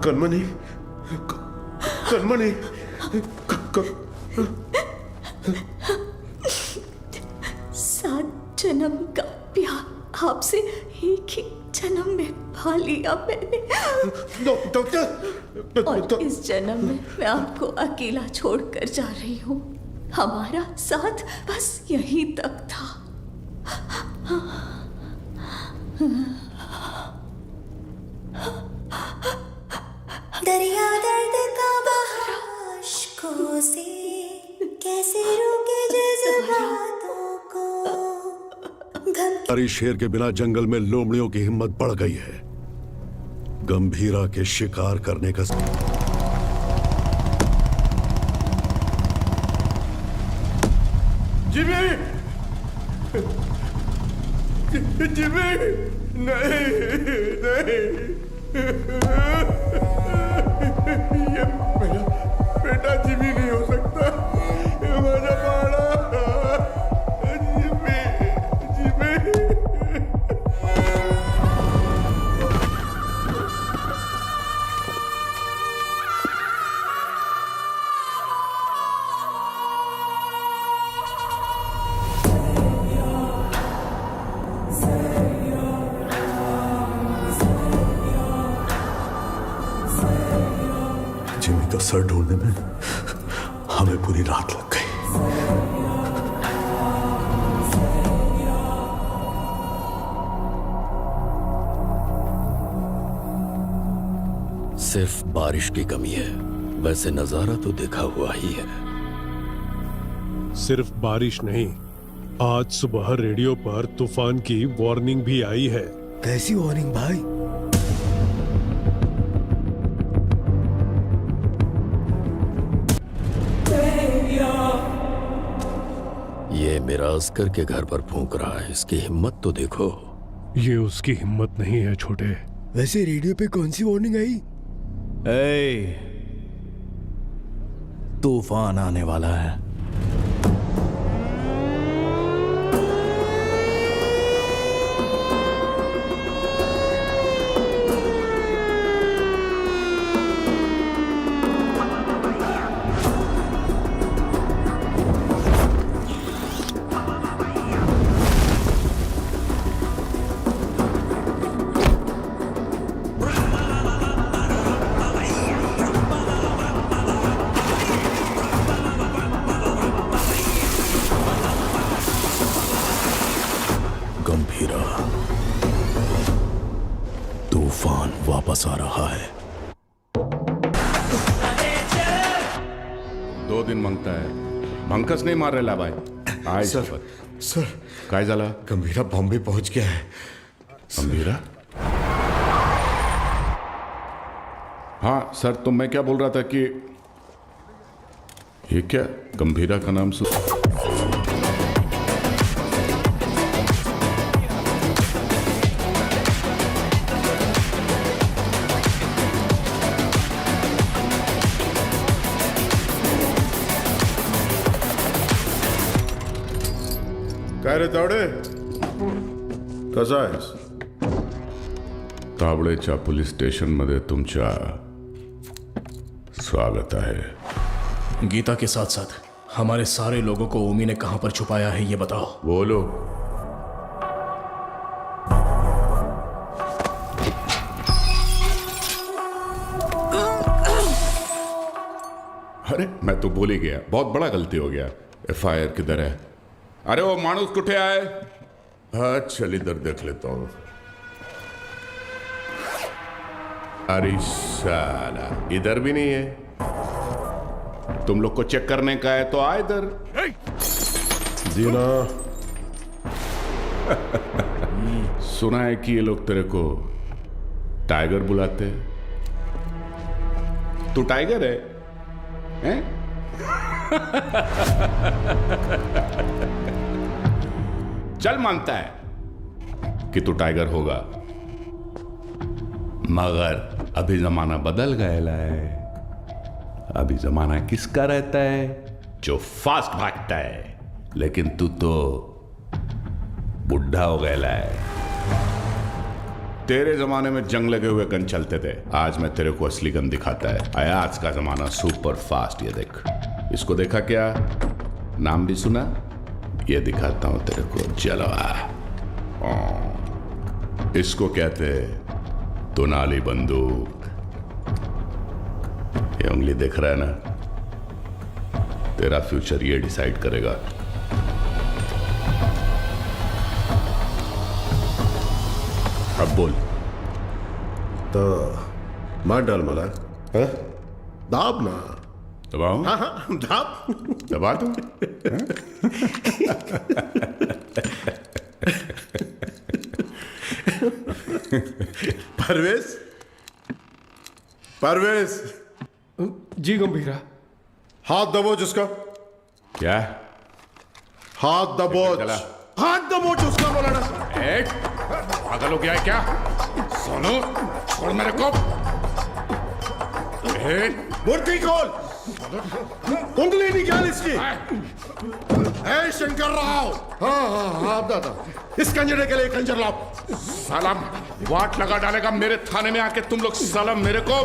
कनमनी, कनमनी, सात जन्म का प्यार आपसे एक ही जन्म में पा लिया मैंने। और इस जन्म में मैं आपको अकेला छोड़कर जा रही हूँ। हमारा साथ बस यहीं तक था। दरिया दर्द का बहा अश्कों से कैसे रोके जज्बातों को। हरी शेर के बिना जंगल में लोमड़ियों की हिम्मत बढ़ गई है। गंभीरा के शिकार करने का जिमी, जिमी, नहीं, नहीं, ये मेरा बेटा जिमी नहीं हो सकता। ये मेरा बाड़ा जिमी, जिमी। जिमी का सर ढूंढने में हमें पूरी रात लग गई। सिर्फ बारिश की कमी है, वैसे नजारा तो देखा हुआ ही है। सिर्फ बारिश नहीं, आज सुबह रेडियो पर तूफान की वार्निंग भी आई है। कैसी वार्निंग भाई? ये मेरा अस्कर के घर पर फूंक रहा है, इसकी हिम्मत तो देखो। ये उसकी हिम्मत नहीं है छोटे। वैसे रेडियो पे कौन सी वार्निंग आई? तूफान आने वाला है। गंभीरा, तूफान वापस आ रहा है। 2 दिन मांगता है, भंकस नहीं मार रहे भाई। आय सर काय झाला? गंभीरा बॉम्बे पहुंच गया है। गंभीरा? हाँ सर, तो मैं क्या बोल रहा था कि ये क्या गंभीरा का नाम काय रे तावडे, कसा आहेस? तावडेच्या पोलीस स्टेशन मध्ये तुमच्या स्वागत है। गीता के साथ साथ हमारे सारे लोगों को ओमी ने कहां पर छुपाया है ये बताओ। बोलो। अरे मैं तो बोल ही गया, बहुत बड़ा गलती हो गया। FIR किधर है? अरे वो मानुस कुठे आए? हाँ चल इधर देख लेता हूं। अरे साला इधर भी नहीं है। तुम लोग को चेक करने का है तो आ इधर। जीना सुना है कि ये लोग तेरे को टाइगर बुलाते हैं। तू टाइगर है, हैं? चल मानता है कि तू टाइगर होगा, मगर अभी जमाना बदल गया है। अभी जमाना किसका रहता है? जो फास्ट भागता है। लेकिन तू तो बुढ़ा हो गया है। तेरे जमाने में जंग लगे हुए गन चलते थे, आज मैं तेरे को असली गन दिखाता है। आज का जमाना सुपर फास्ट। ये देख, इसको देखा क्या? नाम भी सुना? ये दिखाता हूं तेरे को, जलवा। इसको कहते दुनाली बंदूक। ये उंगली देख रहा है ना? तेरा फ्यूचर ये डिसाइड करेगा। अब बोल। तो मार डाल मला, हाँ? दाब ना। दबाओ? हाँ हाँ दाब। दबा दूं? परवेज, परवेज। जी गंभीरा। हाथ दबोच उसका। क्या? हाथ दबोच, हाथ दबोच उसका। बोला ना। एक पागल हो गया है क्या? सोनू छोड़ मेरे को। मूर्ति खोल, उंगली निकाल इसकी। ए शंकर राव। हाँ हाँ हाँ दादा, इस कंजरे के लिए कंजर लाओ। सालम वाट लगा डालेगा मेरे थाने में आके तुम लोग। सालम मेरे को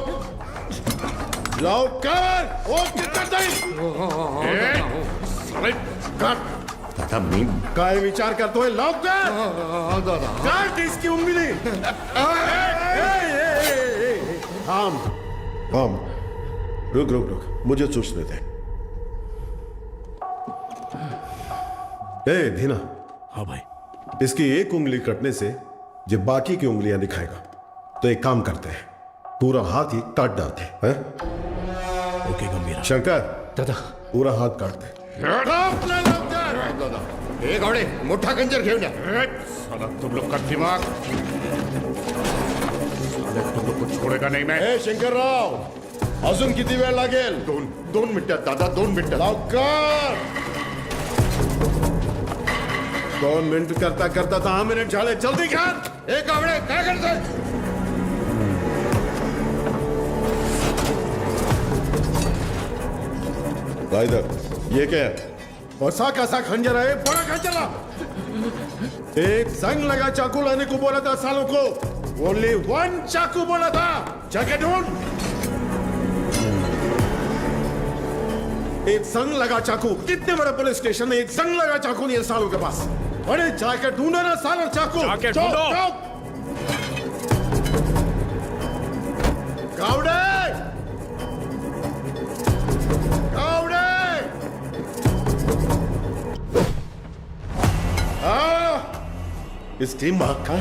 लाओ कर। वो कितना काय विचार करतो है? लाओ कर। काट इसकी उंगली। हम हम रुक रुक रुक, मुझे सोचने दे। ए धीना। हाँ भाई। इसकी एक उंगली कटने से जब बाकी की उंगलियां दिखाएगा, तो एक काम करते हैं, पूरा हाथ ही काट डालते हैं। ओके गंभीरा। शंकर दादा, पूरा हाथ काट दे। एक घोड़े मोठा कंजर घेऊन या। साला तुम लोग का दिमाग, तुम लोग को छोड़ेगा नहीं मैं। ए शंकर राव, अजून किती वेळ लागेल? दोन मिनिटात दादा, 2 मिनिटं. लवकर 2 मिनट करता करता 10 मिनट झाले, जल्दी कर। एक आवडे काय करतोय? इधर ये क्या है? ऐसा कैसा खंजर है? बड़ा खंजर है। एक जंग लगा चाकू लाने को बोला था सालों को, ओनली 1 चाकू बोला था। जाके ढूंढ। एक जंग लगा चाकू, कितने बड़े पुलिस स्टेशन में एक जंग लगा चाकू नहीं है सालों के पास। अरे जाके ढूंढो ना सालों चाकू। जाके ढूंढो। गावड़े, इस टीम भाग का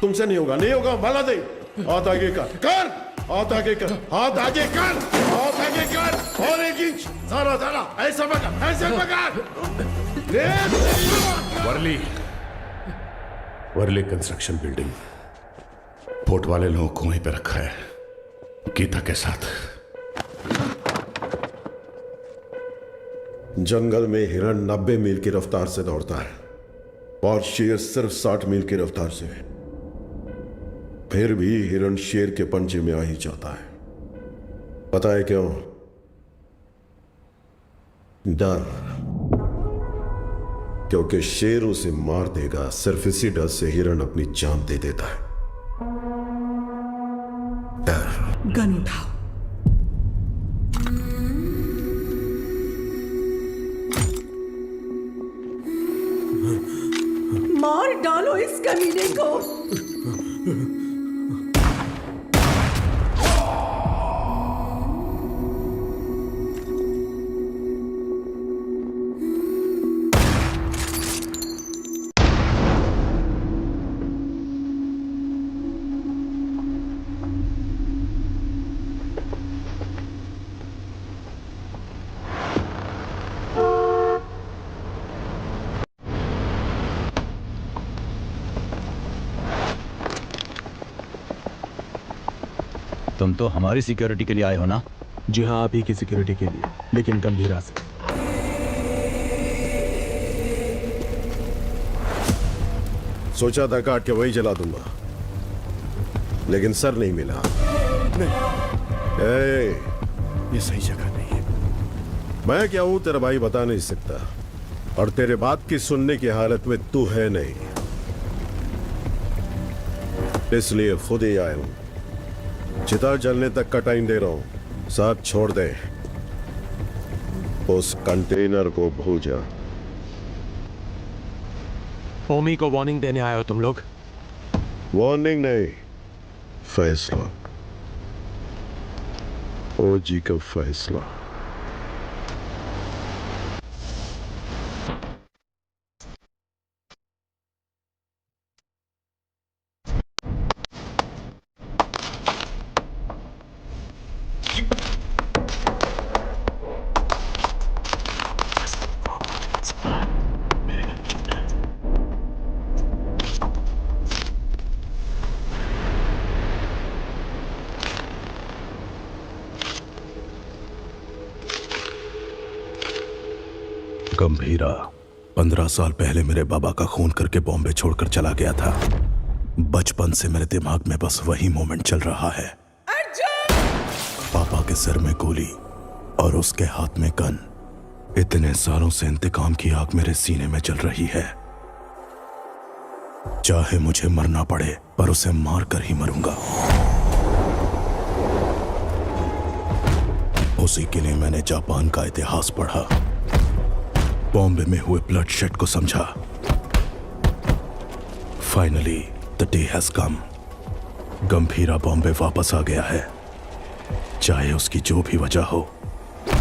तुमसे नहीं होगा, नहीं होगा। माला दे, हाथ आगे कर, हाथ आगे कर, हाथ आगे कर, हाथ आगे कर, और 1 इंच सारा सारा ऐसा पकड़, ऐसे पकड़। Worli construction building. पोर्ट वाले लोगों को वहीं पे रखा है, गीता के साथ। जंगल में हिरण 90 मील की रफ्तार से दौड़ता है और शेर सिर्फ 60 मील की रफ्तार से। फिर भी हिरण शेर के पंजे में आ ही जाता है। पता है क्यों? डर। क्योंकि शेर उसे मार देगा। सिर्फ इसी डर से हिरण अपनी जान दे देता है। डर। गन उठाओ। मार डालो इस कमीने को। तुम तो हमारी सिक्योरिटी के लिए आए हो ना? जी हाँ, आप ही की सिक्योरिटी के लिए, लेकिन गंभीरा से। सोचा था काट के वही जला दूंगा, लेकिन सर नहीं मिला। नहीं। ये सही जगह नहीं है। मैं क्या हूं तेरा भाई बता नहीं सकता, और तेरे बात की सुनने की हालत में तू है नहीं, इसलिए खुद ही आया हूं। चिता जलने तक का टाइम दे रहा हूं, साथ छोड़ दे। उस कंटेनर को भूल जा। ओमी को वार्निंग देने आए हो तुम लोग? वार्निंग नहीं, फैसला। ओजी का फैसला। गंभीरा 15 साल पहले मेरे बाबा का खून करके बॉम्बे छोड़कर चला गया था। बचपन से मेरे दिमाग में बस वही मोमेंट चल रहा है। पापा के सिर में गोली और उसके हाथ में गन। इतने सालों से इंतकाम की आग मेरे सीने में जल रही है। चाहे मुझे मरना पड़े, पर उसे मार कर ही मरूंगा। उसी के लिए मैंने जापान का इतिहास पढ़ा, बॉम्बे में हुए ब्लडशेड को समझा। Finally the day has come. Gambhira Bombay वापस आ गया है। चाहे उसकी जो भी वजह हो,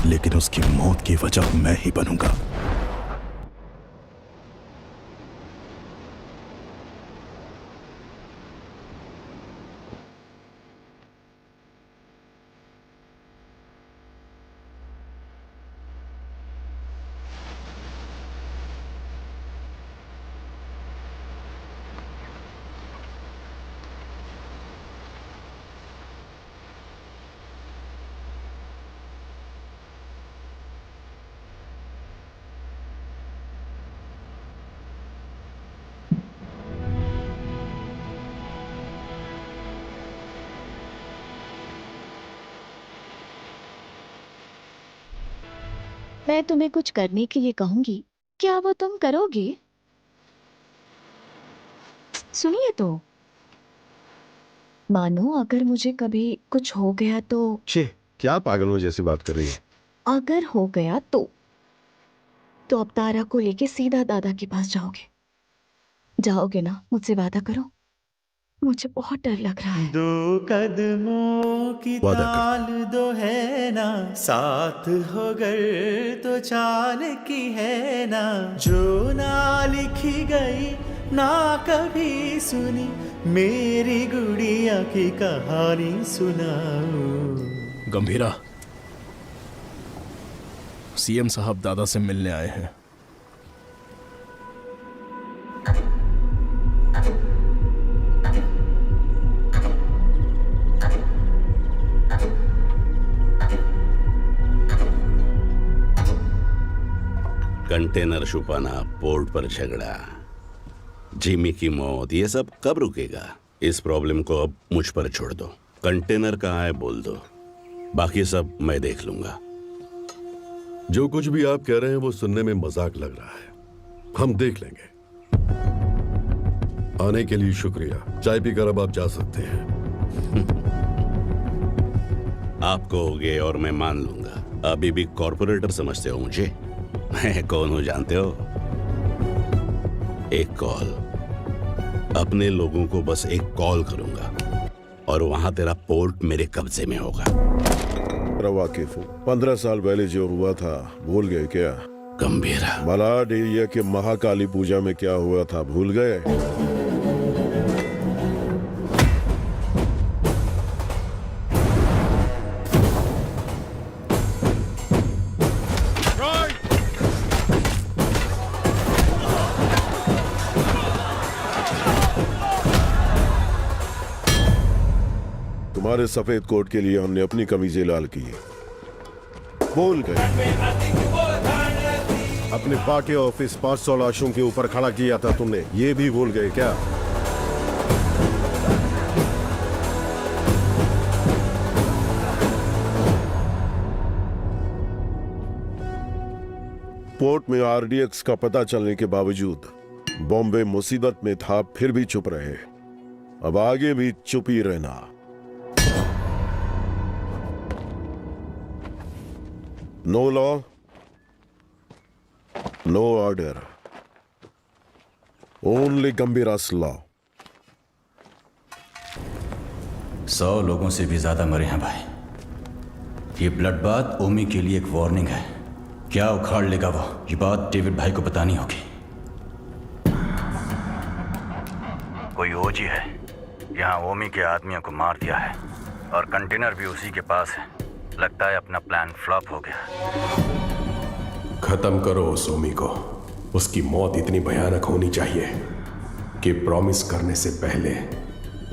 लेकिन उसकी मौत की वजह मैं ही बनूंगा। मैं तुम्हें कुछ करने के लिए कहूंगी, क्या वो तुम करोगे? सुनिए तो, मानो अगर मुझे कभी कुछ हो गया तो। छे, क्या पागलों जैसी बात कर रही है? अगर हो गया तो अब तारा को लेके सीधा दादा के पास जाओगे? जाओगे ना? मुझसे वादा करो, मुझे बहुत डर लग रहा है। 2 कदमों की ताल दो है ना, साथ हो गर तो चाल की है ना, जो ना लिखी गई ना कभी सुनी, मेरी गुड़िया की कहानी सुनाओ। गंभीरा, सीएम साहब दादा से मिलने आए हैं। कंटेनर छुपाना, पोर्ट पर झगड़ा, जिमी की मौत, ये सब कब रुकेगा? इस प्रॉब्लम को अब मुझ पर छोड़ दो। कंटेनर कहाँ है बोल दो, बाकी सब मैं देख लूंगा। जो कुछ भी आप कह रहे हैं वो सुनने में मजाक लग रहा है, हम देख लेंगे। आने के लिए शुक्रिया। चाय पीकर अब आप जा सकते हैं। आप कहोगे और मैं मान लूंगा। अभी भी कॉर्पोरेटर समझते हो मुझे? मैं कौन हूं जानते हो? एक कॉल, अपने लोगों को बस एक कॉल करूंगा और वहां तेरा पोर्ट मेरे कब्जे में होगा। वाकिफ हूँ, 15 साल पहले जो हुआ था भूल गए क्या? गंभीरा, मलाड एरिया के महाकाली पूजा में क्या हुआ था भूल गए? तुम्हारे सफेद कोट के लिए हमने अपनी कमीजें लाल की। भूल गए? अपने पार्टी ऑफिस 500 लाशों के ऊपर खड़ा किया था तुमने, ये भी भूल गए क्या? पोर्ट में आरडीएक्स का पता चलने के बावजूद बॉम्बे मुसीबत में था, फिर भी चुप रहे। अब आगे भी चुप ही रहना। No law, no order. Only Gambhira's law. 100 लोगों से भी ज्यादा मरे हैं भाई। ये ब्लड बात ओमी के लिए एक वार्निंग है। क्या उखाड़ लेगा वो, ये बात डेविड भाई को बतानी होगी। कोई ओजी है यहाँ ओमी के आदमियों को मार दिया है और कंटेनर भी उसी के पास है। लगता है अपना प्लान फ्लॉप हो गया। खत्म करो उस ओमी को। उसकी मौत इतनी भयानक होनी चाहिए कि प्रॉमिस करने से पहले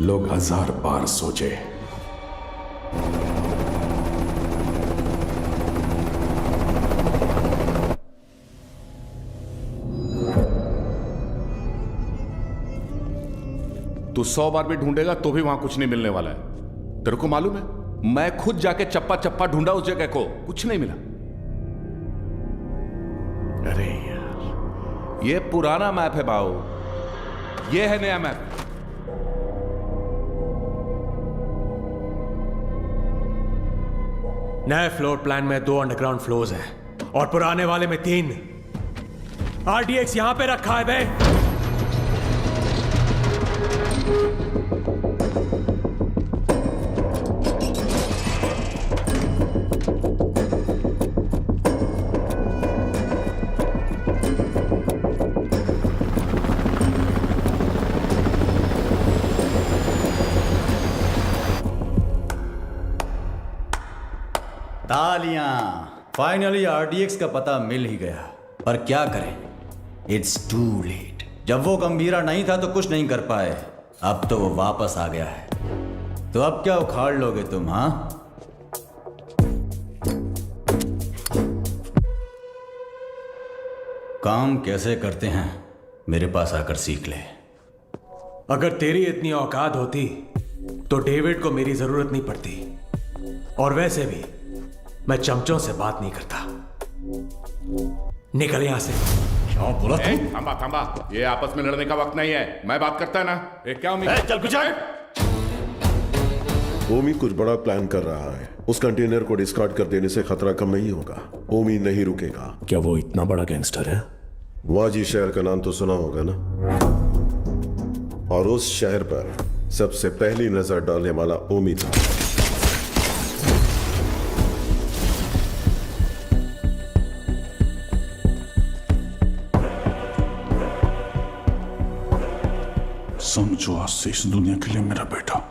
लोग 1000 बार सोचे। तू 100 बार भी ढूंढेगा तो भी वहां कुछ नहीं मिलने वाला है। तेरे को मालूम है, मैं खुद जाके चप्पा चप्पा ढूंढा उस जगह को, कुछ नहीं मिला। अरे यार, ये पुराना मैप है बाऊ, ये है नया मैप। नए फ्लोर प्लान में 2 अंडरग्राउंड फ्लोर्स हैं और पुराने वाले में 3। आरडीएक्स यहां पे रखा है बे। तालियां, फाइनली आरडीएक्स का पता मिल ही गया। पर क्या करें, इट्स टू लेट। जब वो गंभीरा नहीं था तो कुछ नहीं कर पाए, अब तो वो वापस आ गया है। तो अब क्या उखाड़ लोगे तुम? हाँ, काम कैसे करते हैं मेरे पास आकर सीख ले। अगर तेरी इतनी औकात होती तो डेविड को मेरी जरूरत नहीं पड़ती। और वैसे भी मैं चमचों से बात नहीं करता। निकल यहां से। क्या बोला ए, थांबा थांबा, ये आपस में लड़ने का वक्त नहीं है। मैं बात करता है ना। क्या चल गुजर। ओमी कुछ बड़ा प्लान कर रहा है। उस कंटेनर को डिस्कार्ड कर देने से खतरा कम नहीं होगा। ओमी नहीं रुकेगा। क्या वो इतना बड़ा गैंगस्टर है? वाजी शहर का नाम तो सुना होगा ना, और उस शहर पर सबसे पहली नजर डालने वाला ओमी था। समझो आज से इस दुनिया के लिए मेरा बेटा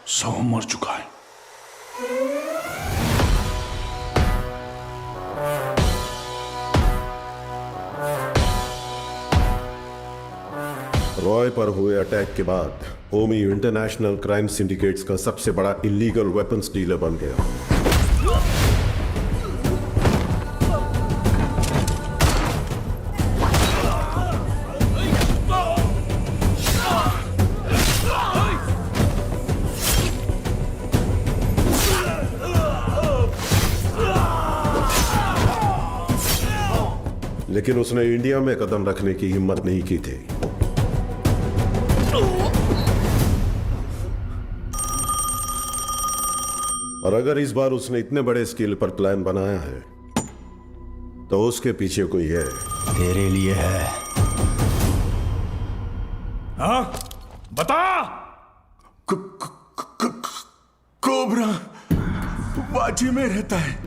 सौ मर चुका है। रॉय पर हुए अटैक के बाद ओमी इंटरनेशनल क्राइम सिंडिकेट्स का सबसे बड़ा इलीगल वेपन्स डीलर बन गया। लेकिन उसने इंडिया में कदम रखने की हिम्मत नहीं की थी। और अगर इस बार उसने इतने बड़े स्केल पर प्लान बनाया है तो उसके पीछे कोई है। तेरे लिए है। हाँ बता। कोबरा बाजी में रहता है।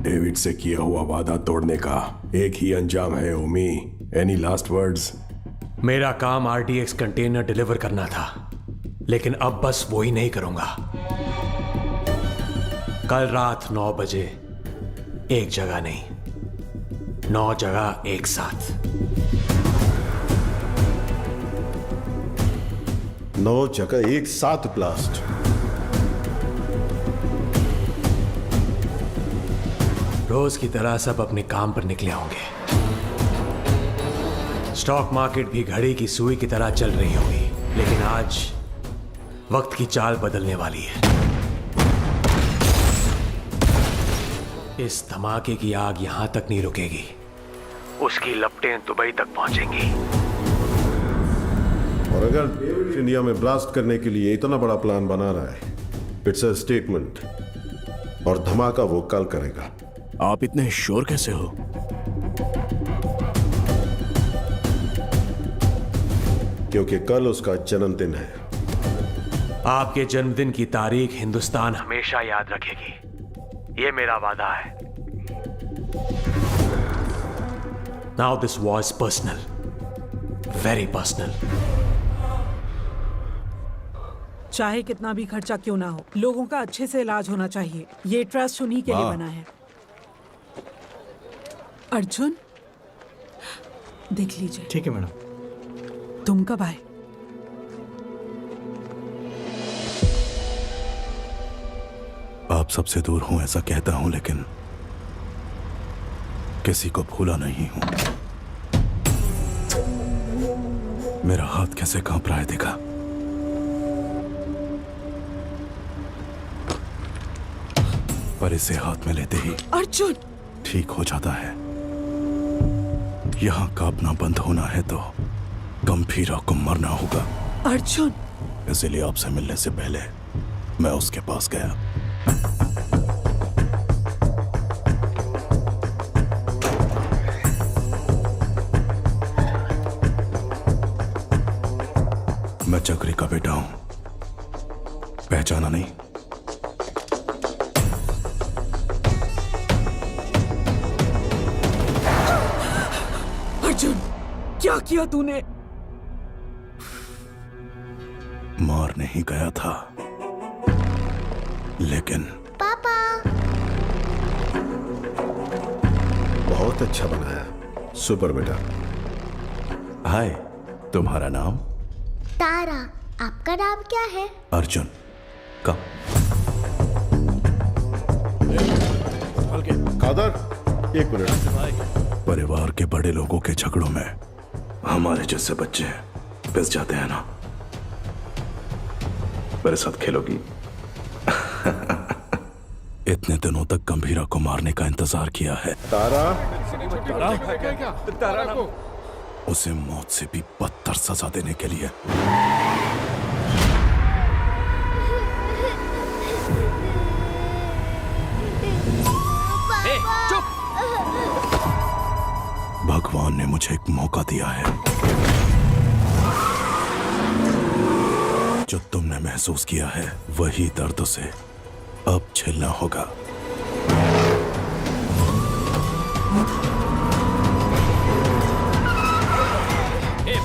डेविड से किया हुआ वादा तोड़ने का एक ही अंजाम है ओमी। Any last words? मेरा काम RDX कंटेनर डिलीवर करना था, लेकिन अब बस वो ही नहीं करूंगा। कल रात 9 बजे एक जगह नहीं, 9 जगह एक साथ। 9 जगह एक साथ ब्लास्ट। रोज की तरह सब अपने काम पर निकले होंगे। स्टॉक मार्केट भी घड़ी की सुई की तरह चल रही होगी, लेकिन आज वक्त की चाल बदलने वाली है। इस धमाके की आग यहां तक नहीं रुकेगी, उसकी लपटें दुबई तक पहुंचेंगी। और अगर इंडिया में ब्लास्ट करने के लिए इतना बड़ा प्लान बना रहा है, इट्स अ स्टेटमेंट, और धमाका वो कल करेगा। आप इतने श्योर कैसे हो? क्योंकि कल उसका जन्मदिन है। आपके जन्मदिन की तारीख हिंदुस्तान हमेशा याद रखेगी, ये मेरा वादा है। Now this was personal, very personal. चाहे कितना भी खर्चा क्यों ना हो, लोगों का अच्छे से इलाज होना चाहिए। ये ट्रस्ट उन्हीं के लिए बना है। अर्जुन, देख लीजिए। ठीक है मैडम। तुम कब आए? आप सबसे दूर हूं ऐसा कहता हूं, लेकिन किसी को भूला नहीं हूं। मेरा हाथ कैसे कांप रहा है देखा? पर इसे हाथ में लेते ही अर्जुन ठीक हो जाता है। यहां कांपना बंद होना है तो गंभीरा को मरना होगा। अर्जुन, इसलिए आपसे मिलने से पहले मैं उसके पास गया। मैं चक्री का बेटा हूं, पहचाना नहीं? अर्जुन, क्या किया तूने? मार नहीं गया था, लेकिन पापा। बहुत अच्छा बनाया, सुपर बेटा। हाय, तुम्हारा नाम? तारा। आपका नाम क्या है? अर्जुन। कम। कादर, एक मिनट। परिवार के बड़े लोगों के झगड़ों में हमारे जैसे बच्चे पिस जाते हैं ना। मेरे साथ खेलोगी? इतने दिनों तक गंभीरा को मारने का इंतजार किया है। तारा, तारा को उसे मौत से भी बदतर सजा देने के लिए। चुप! भगवान ने मुझे एक मौका दिया है। जो तुमने महसूस किया है वही दर्द से अब झेलना होगा।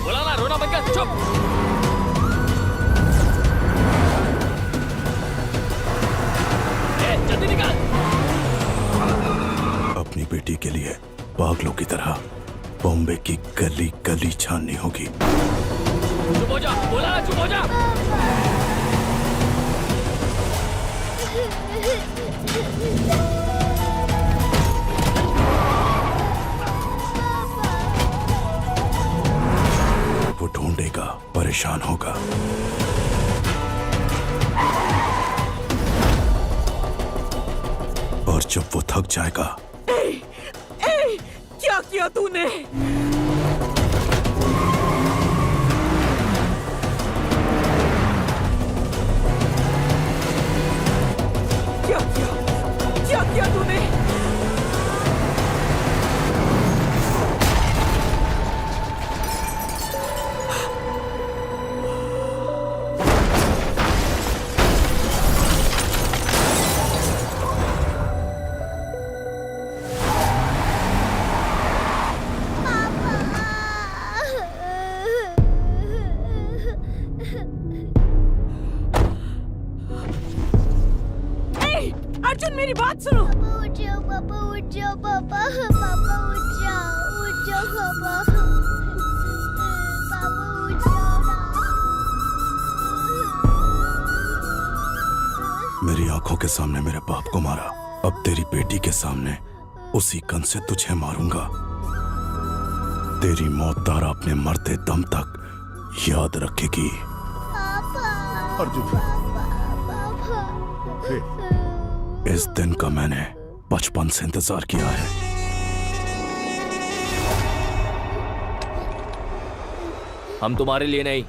बोला ना, रोना बंद कर, चुप! जल्दी निकाल! अपनी बेटी के लिए पागलों की तरह बॉम्बे की गली गली छाननी होगी। चुप हो जा, बोला ना, चुप हो जा! वो ढूंढेगा, परेशान होगा। और जब वो थक जाएगा। क्या किया तूने? क्या किया तूने? अर्जुन, मेरी बात सुनो। उठ जाओ पापा, उठ जाओ पापा, पापा उठ जाओ पापा, पापा उठ जाओ ना। मेरी आंखों के सामने मेरे बाप को मारा, अब तेरी बेटी के सामने उसी गन से तुझे मारूंगा। तेरी मौत तारा अपने मरते दम तक याद रखेगी। अर्जुन, इस दिन का मैंने बचपन से इंतजार किया है। हम तुम्हारे लिए नहीं,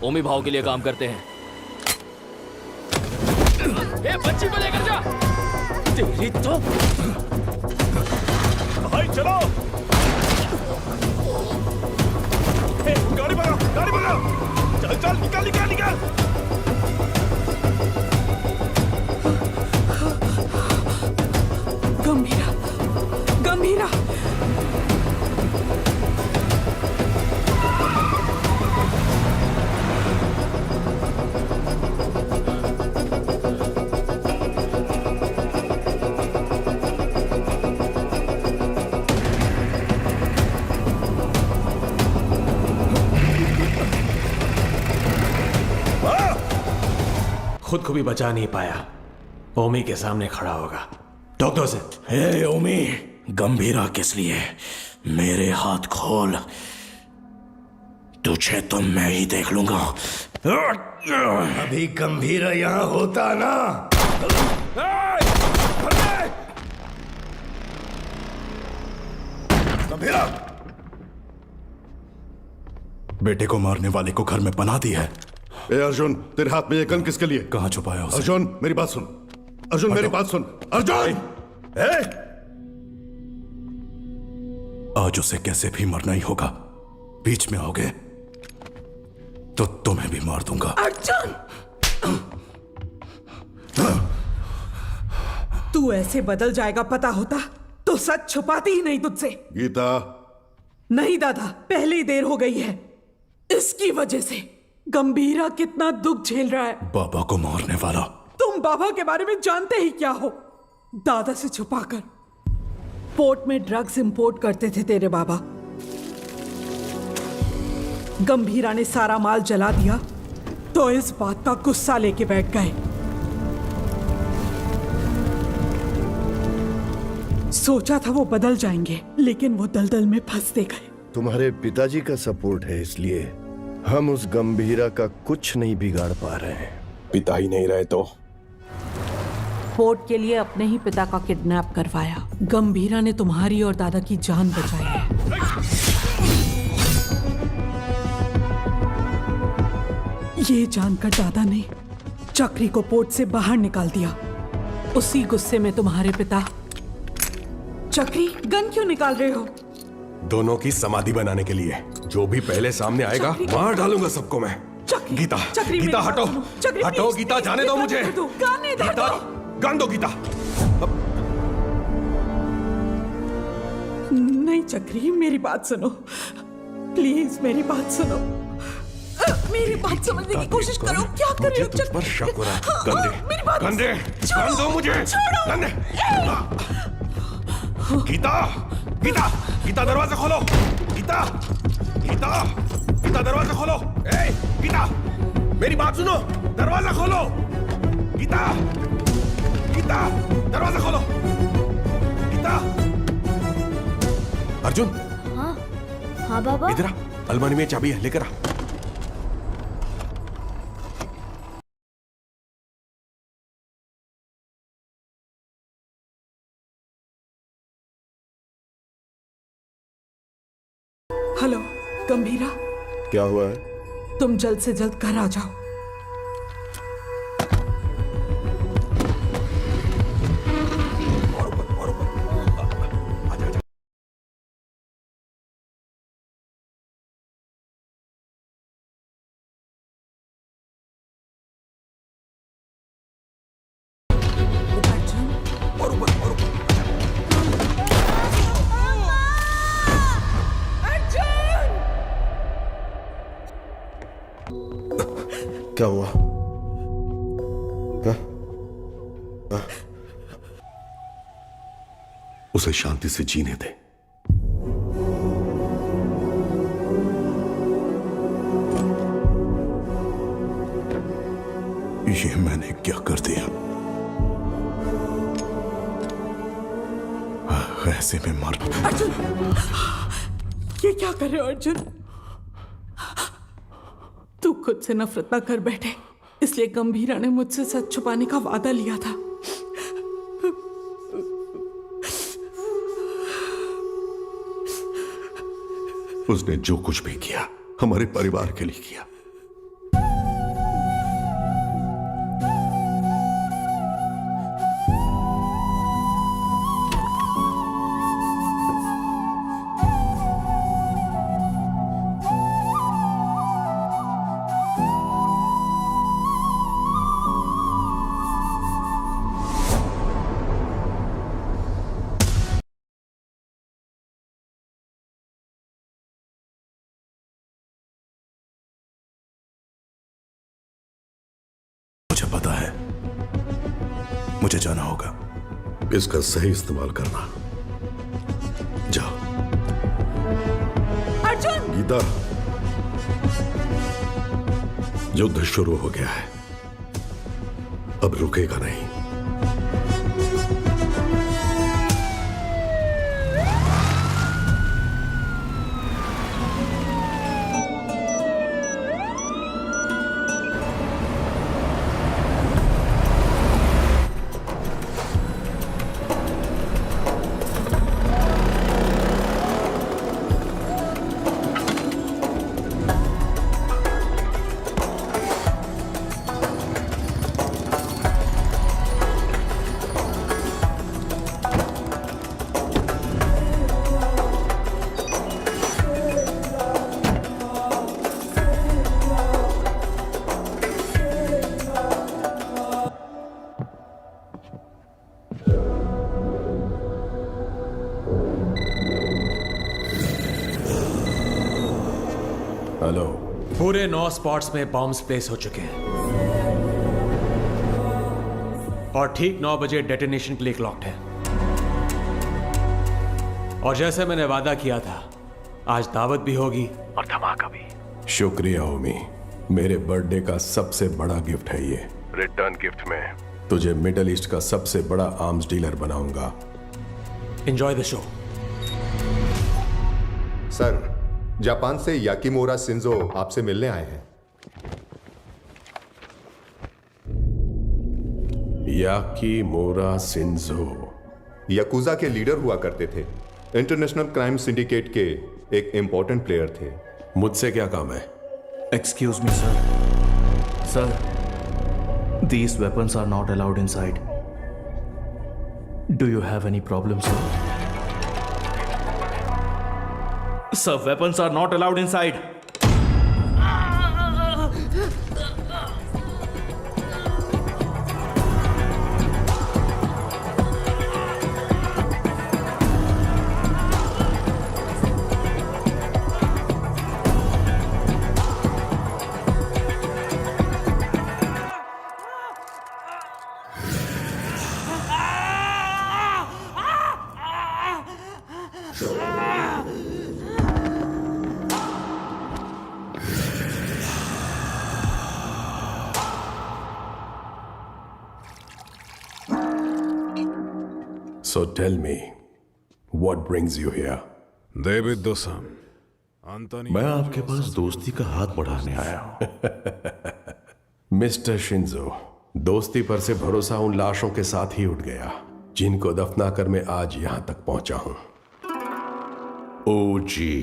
ओमी भाव के लिए काम करते हैं। ए, बच्ची को लेकर जा। तेरी तो भाई चलो, गाड़ी भगाओ, गाड़ी भगाओ, चल चल, निकल निकल निकल। गंभीरा, गंभीरा। खुद को भी बचा नहीं पाया, ओमी के सामने खड़ा होगा। डॉक्टर से, हे ओमी, गंभीरा किस लिए? मेरे हाथ खोल, तुझे तो मैं ही देख लूंगा। अभी गंभीरा यहां होता ना। गंभीरा, बेटे को मारने वाले को घर में बना दी है। ए अर्जुन, तेरे हाथ में ये गन किसके लिए? कहां छुपाया उसे? अर्जुन मेरी बात सुन, अर्जुन मेरी बात सुन, अर्जुन! आज उसे कैसे भी मरना ही होगा। बीच में आओगे तो तुम्हें भी मार दूंगा। अर्जुन, तू ऐसे बदल जाएगा पता होता तो सच छुपाती ही नहीं तुझसे। गीता, नहीं दादा, पहले ही देर हो गई है। इसकी वजह से गंभीरा कितना दुख झेल रहा है। बाबा को मारने वाला। तुम बाबा के बारे में जानते ही क्या हो? दादा से छुपाकर पोर्ट में ड्रग्स इंपोर्ट करते थे तेरे बाबा। गंभीरा ने सारा माल जला दिया तो इस बात का गुस्सा लेके बैठ गए। सोचा था वो बदल जाएंगे, लेकिन वो दलदल में फंसते गए। तुम्हारे पिताजी का सपोर्ट है, इसलिए हम उस गंभीरा का कुछ नहीं बिगाड़ पा रहे हैं। पिता ही नहीं रहे तो पोर्ट के लिए अपने ही पिता का किडनैप करवाया। गंभीरा ने तुम्हारी और दादा की जान बचाई है। ये जानकर दादा ने चक्री को पोर्ट से बाहर निकाल दिया। उसी गुस्से में तुम्हारे पिता। चक्री, गन क्यों निकाल रहे हो? दोनों की समाधि बनाने के लिए। जो भी पहले सामने आएगा मार डालूंगा सबको मैं। गीता, गीता हटो, हटो गीता, जाने दो मुझे। गीता, गन दो गीता। नहीं चक्री, मेरी बात सुनो प्लीज, मेरी बात सुनो, मेरी बात समझने की कोशिश करो। क्या कर रहे हो तुझ पर शक हो रहा है। मेरी बात गंदे, गन दो मुझे। गंदे। गीता, गीता, गीता दरवाजा खोलो। गीता, गीता, गीता दरवाजा खोलो। ए, गीता, मेरी बात सुनो, दरवाजा खोलो। गीता, गीता, दरवाजा खोलो। गीता। अर्जुन। हाँ, हाँ बाबा। इधर आ, अलमारी में चाबी है, लेकर आ। हेलो गंभीरा, क्या हुआ है? तुम जल्द से जल्द घर आ जाओ। क्या हुआ? उसे शांति से जीने दे। ये मैंने क्या कर दिया? ऐसे में मर। अर्जुन, ये क्या कर रहे हो अर्जुन? तू खुद से नफरत ना कर बैठे, इसलिए गंभीरा ने मुझसे सच छुपाने का वादा लिया था। उसने जो कुछ भी किया हमारे परिवार के लिए किया। मुझे पता है, मुझे जाना होगा। इसका सही इस्तेमाल करना। जाओ। अर्जुन! गीता, युद्ध शुरू हो गया है, अब रुकेगा नहीं। हेलो। पूरे 9 स्पॉट्स में बॉम्ब्स प्लेस हो चुके हैं और ठीक 9 बजे डेटोनेशन के लिए क्लॉक्ड है। और जैसे मैंने वादा किया था, आज दावत भी होगी और धमाका भी। शुक्रिया होमी, मेरे बर्थडे का सबसे बड़ा गिफ्ट है ये। रिटर्न गिफ्ट में तुझे मिडल ईस्ट का सबसे बड़ा आर्म्स डीलर बनाऊंगा। Enjoy the show. Sir, Japan से याकीमोरा शिंजो आपसे मिलने आए हैं। याकीमोरा शिंजो याकुजा के लीडर हुआ करते थे। इंटरनेशनल क्राइम सिंडिकेट के एक इंपॉर्टेंट प्लेयर थे। मुझसे क्या काम है? Excuse me, sir. Sir, these weapons are not allowed inside. Do you have any problem, sir? Sir, weapons are not allowed inside. So tell me, what brings you here? David दोसम, मैं आपके पास दोस्ती का हाथ बढ़ाने आया हूं। मिस्टर शिंजो, दोस्ती पर से भरोसा उन लाशों के साथ ही उठ गया जिनको दफनाकर मैं आज यहां तक पहुंचा हूं। ओ जी,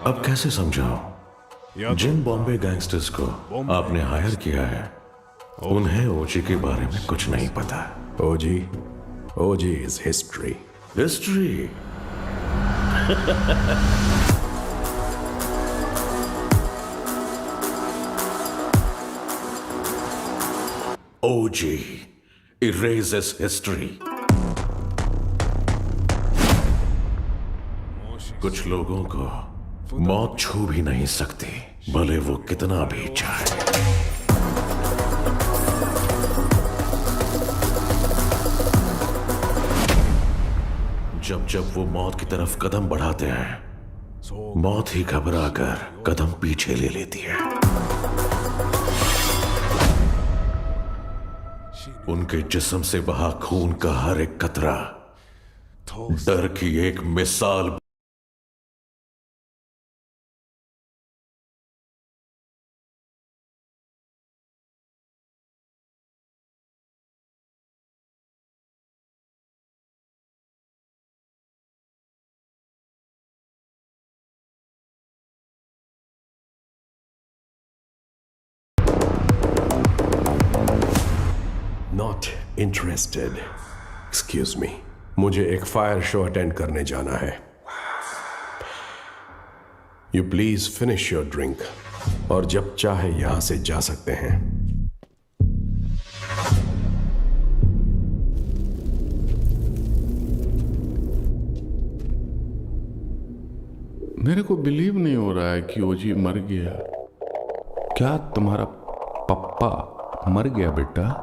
अब कैसे समझाऊं? जिन बॉम्बे गैंगस्टर्स को आपने हायर किया है उन्हें ओजी के बारे में कुछ नहीं पता। OG is history. History? OG erases history. कुछ लोगों को मौत छू भी नहीं सकती, भले वो कितना भी चाहे। जब जब वो मौत की तरफ कदम बढ़ाते हैं, मौत ही घबरा कर कदम पीछे ले लेती है। उनके जिस्म से बहा खून का हर एक कतरा डर की एक मिसाल। Not interested. एक्सक्यूज मी, मुझे एक फायर शो अटेंड करने जाना है। You please finish your drink और जब चाहे यहां से जा सकते हैं। मेरे को बिलीव नहीं हो रहा है कि ओजी मर गया। क्या तुम्हारा पप्पा मर गया बेटा?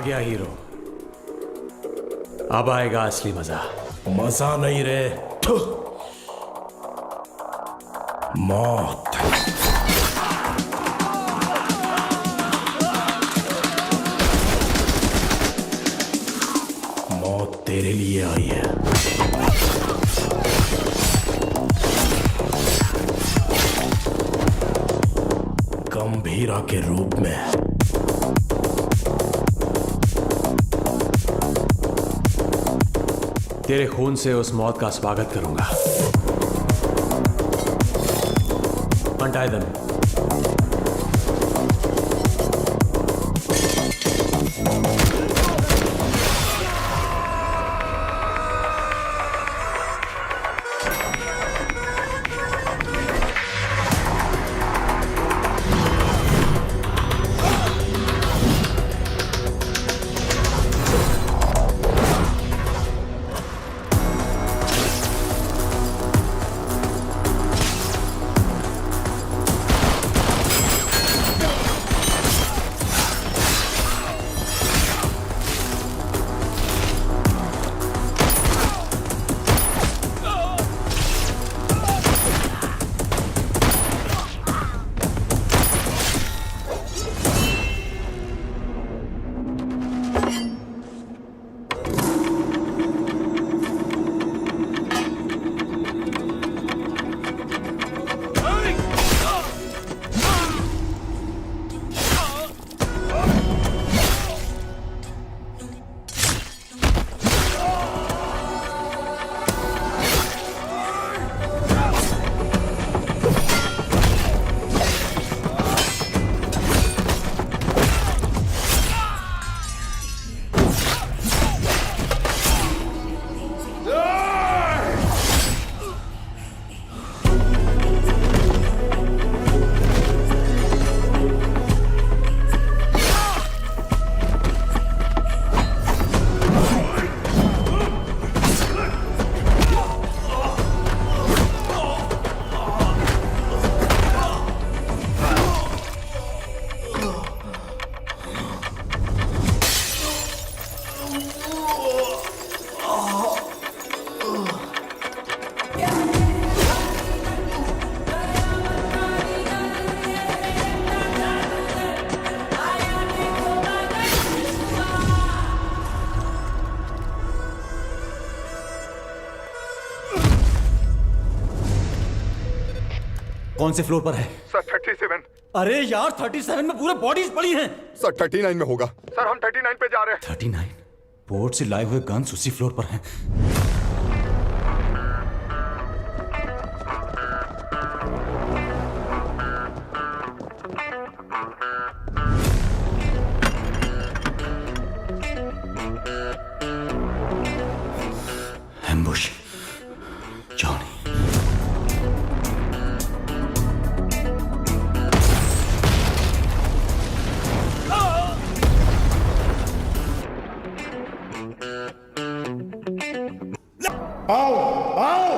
गया हीरो, अब आएगा असली मजा। मजा नहीं रे, मौत। मौत तेरे लिए आई है। गंभीरा के रूप में। तेरे खून से उस मौत का स्वागत करूंगा। Untie them. कौन से फ्लोर पर है? सर 37। अरे यार 37 में पूरे बॉडीज पड़ी हैं। सर 39 में होगा। सर हम 39 पे जा रहे हैं। 39? पोर्ट से लाए हुए गन्स उसी फ्लोर पर हैं। एम्बुश। जॉनी। आओ आओ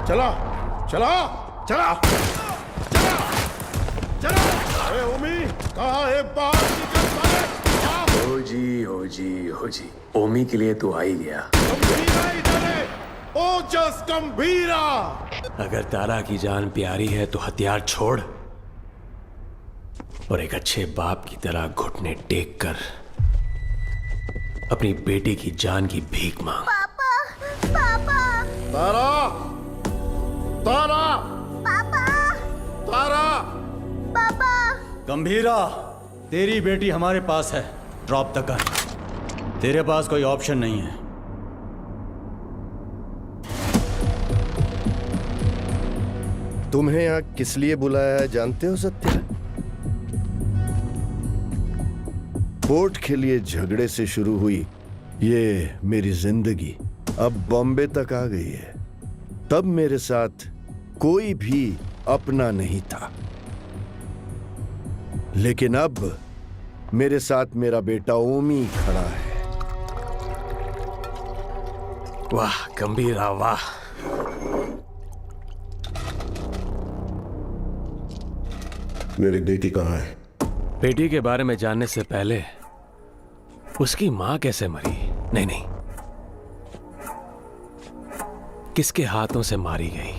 चला चला चला चला चला। अरे ओमी कहाँ है? बाहर निकल साले। हो जी ओमी के लिए तो आ ही गया। गंभीरा इधर है। ओजस गंभीरा। अगर तारा की जान प्यारी है तो हथियार छोड़ और एक अच्छे बाप की तरह घुटने टेक कर अपनी बेटी की जान की भीख मांग। तारा तारा तारा गंभीरा, तेरी बेटी हमारे पास है। Drop the gun. तेरे पास कोई ऑप्शन नहीं है। तुम्हें यहाँ किस लिए बुलाया है जानते हो सत्या? पोर्ट के लिए झगड़े से शुरू हुई ये मेरी जिंदगी अब बॉम्बे तक आ गई है। तब मेरे साथ कोई भी अपना नहीं था, लेकिन अब मेरे साथ मेरा बेटा ओमी खड़ा है। वाह गंभीरा वाह। मेरी बेटी कहाँ है? बेटी के बारे में जानने से पहले उसकी मां कैसे मरी? नहीं, किसके हाथों से मारी गई,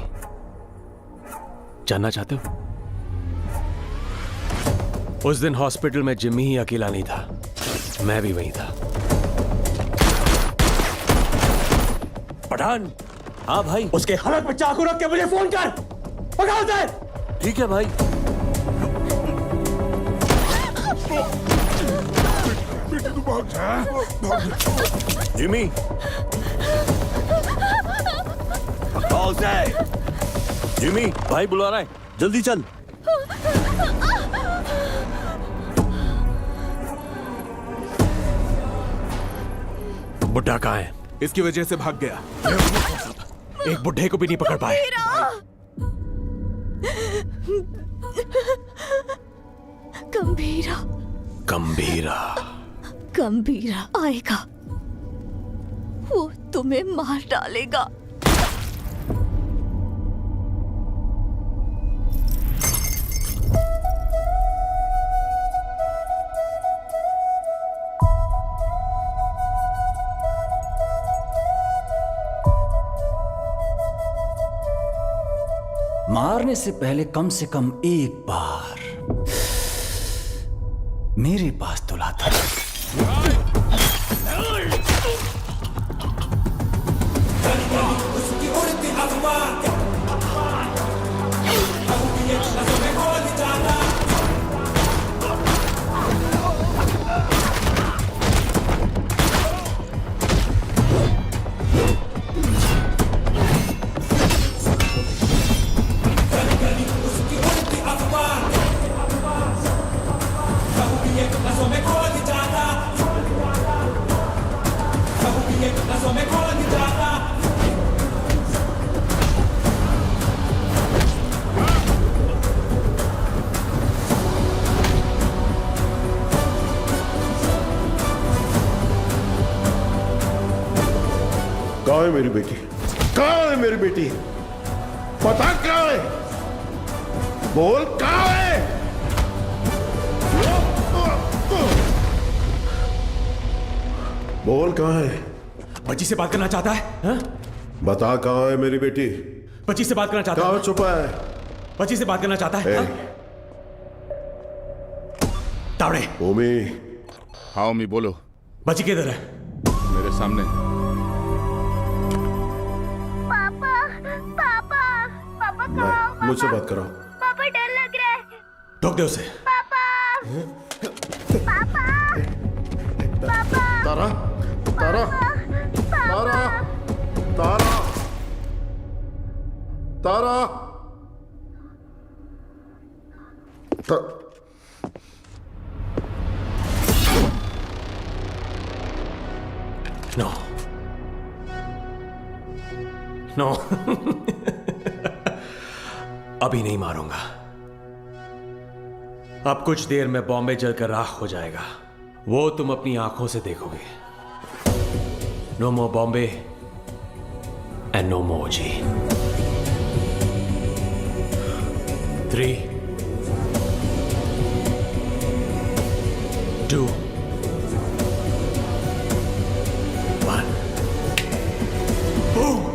जानना चाहते हो? उस दिन हॉस्पिटल में जिम्मी ही अकेला नहीं था, मैं भी वहीं था। पठान। हाँ भाई। उसके हलक में चाकू रख के मुझे फोन कर। पकड़ उसे। ठीक है भाई। जिमी, पकड़ो उसे। जिमी, भाई बुला रहा है, जल्दी चल। बुड्ढा कहाँ है? इसकी वजह से भाग गया। एक बुड्ढे को भी नहीं पकड़ पाए। गंभीरा, गंभीरा, गंभीरा आएगा, वो तुम्हें मार डालेगा। मारने से पहले कम से कम एक बार मेरे पास तो लाता। कहाँ है मेरी बेटी? कहाँ है मेरी बेटी? पता कहाँ है? बोल कहाँ है? बोल कहाँ है? बच्ची से बात करना चाहता है? हा? बता कहाँ है मेरी बेटी? बच्ची से बात करना चाहता है? कहाँ छुपा है? बच्ची से बात करना चाहता है? हा? तावड़े। ओमी। हाँ ओमी बोलो। बच्ची किधर है? मेरे सामने। मुझसे बात कराओ। पापा डर लग रहा है। ठोक दे उसे। पापा। पापा। पापा। तारा, तारा, तारा, तारा, तारा, नो, नो। अभी नहीं मारूंगा। अब कुछ देर में बॉम्बे जलकर राख हो जाएगा, वो तुम अपनी आंखों से देखोगे। No more Bombay and no more जी। 3, 2, 1 बूम।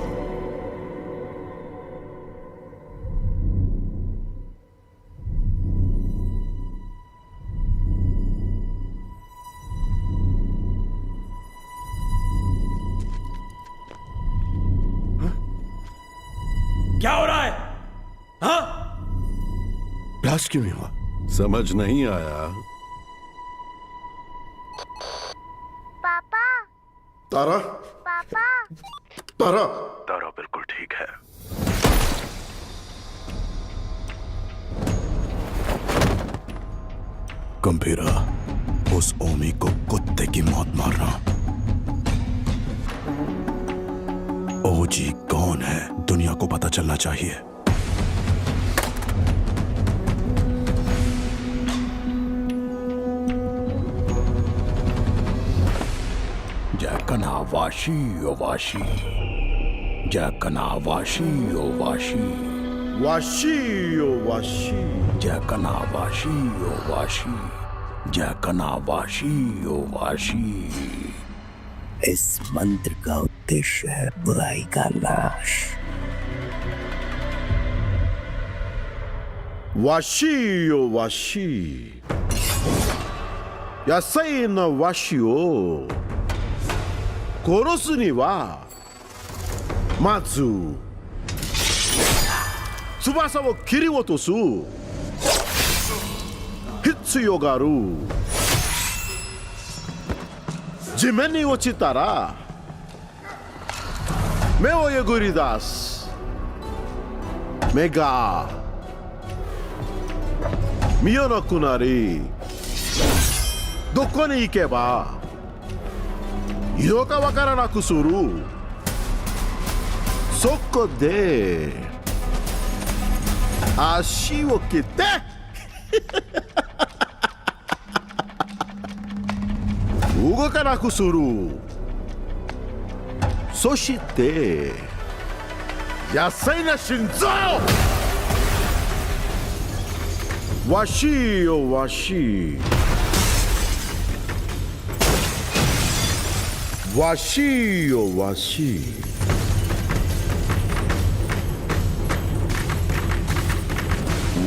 क्या हो रहा है? हाँ? ब्लास्ट क्यों नहीं हुआ? समझ नहीं आया। पापा। तारा। पापा। तारा। तारा बिल्कुल ठीक है। गंभीरा, उस ओमी को कुत्ते की मौत मारना। ओजी कौन है, दुनिया को पता चलना चाहिए। जकनावाशी ओवाशी, जकनावाशी ओवाशी, वाशी ओ वाशी, जकनावाशी ओवाशी, जकनावाशी ओवाशी। इस मंत्र का उद्देश्य है बुराई का नाश। वाशी यो वाशी, यासाई न वाशी ओ कोरोसु नि वा माजु tsubasa wo kiriwotosu hitsuyo ga aru. Jimen ni ochitara me wo yeguridasu. Me ga miyonaku nari doko ni ikeba ido ka wakaranaku suru. Soko de足を切って動かなくする。そして野菜な心臓。わしよわし、わしよわし。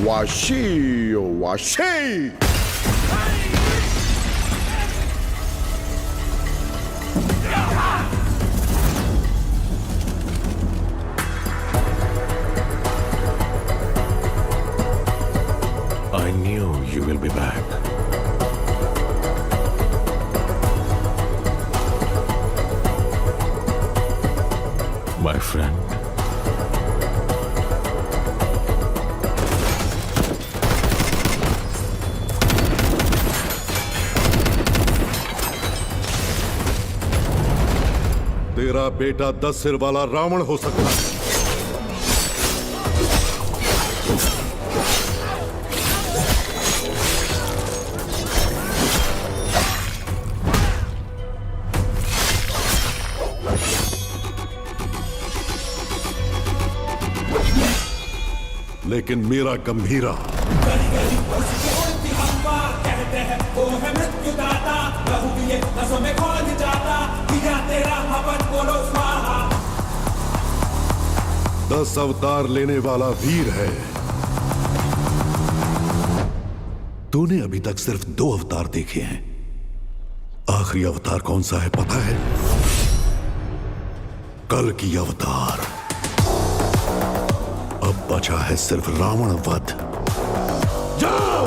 Washi, washi. I knew you will be back. My friend. तेरा बेटा 10 सिर वाला रावण हो सकता है, लेकिन मेरा गंभीरा दस अवतार लेने वाला वीर है। तूने अभी तक सिर्फ 2 अवतार देखे हैं। आखिरी अवतार कौन सा है पता है? कल की अवतार। अब बचा है सिर्फ रावण वध। जाओ!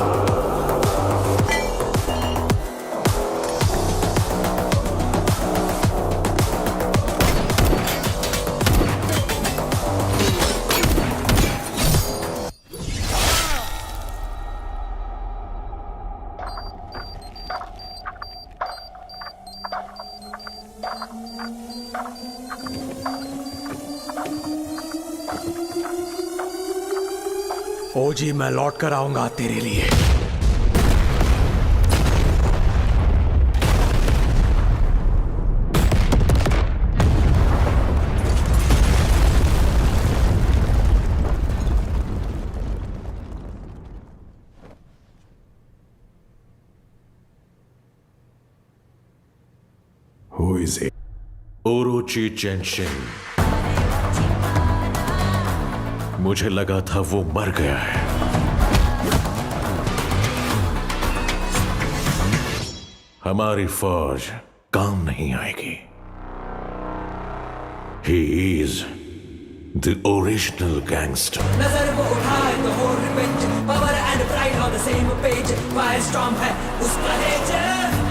ओजी, मैं लौट कर आऊंगा तेरे लिए। Who is it? ओरोची चेंशिन। मुझे लगा था वो मर गया है। हमारी फौज काम नहीं आएगी। He is the original gangster. नजर वो उठाए तो हो revenge, power and pride on the same page, fire storm है उसका हेज।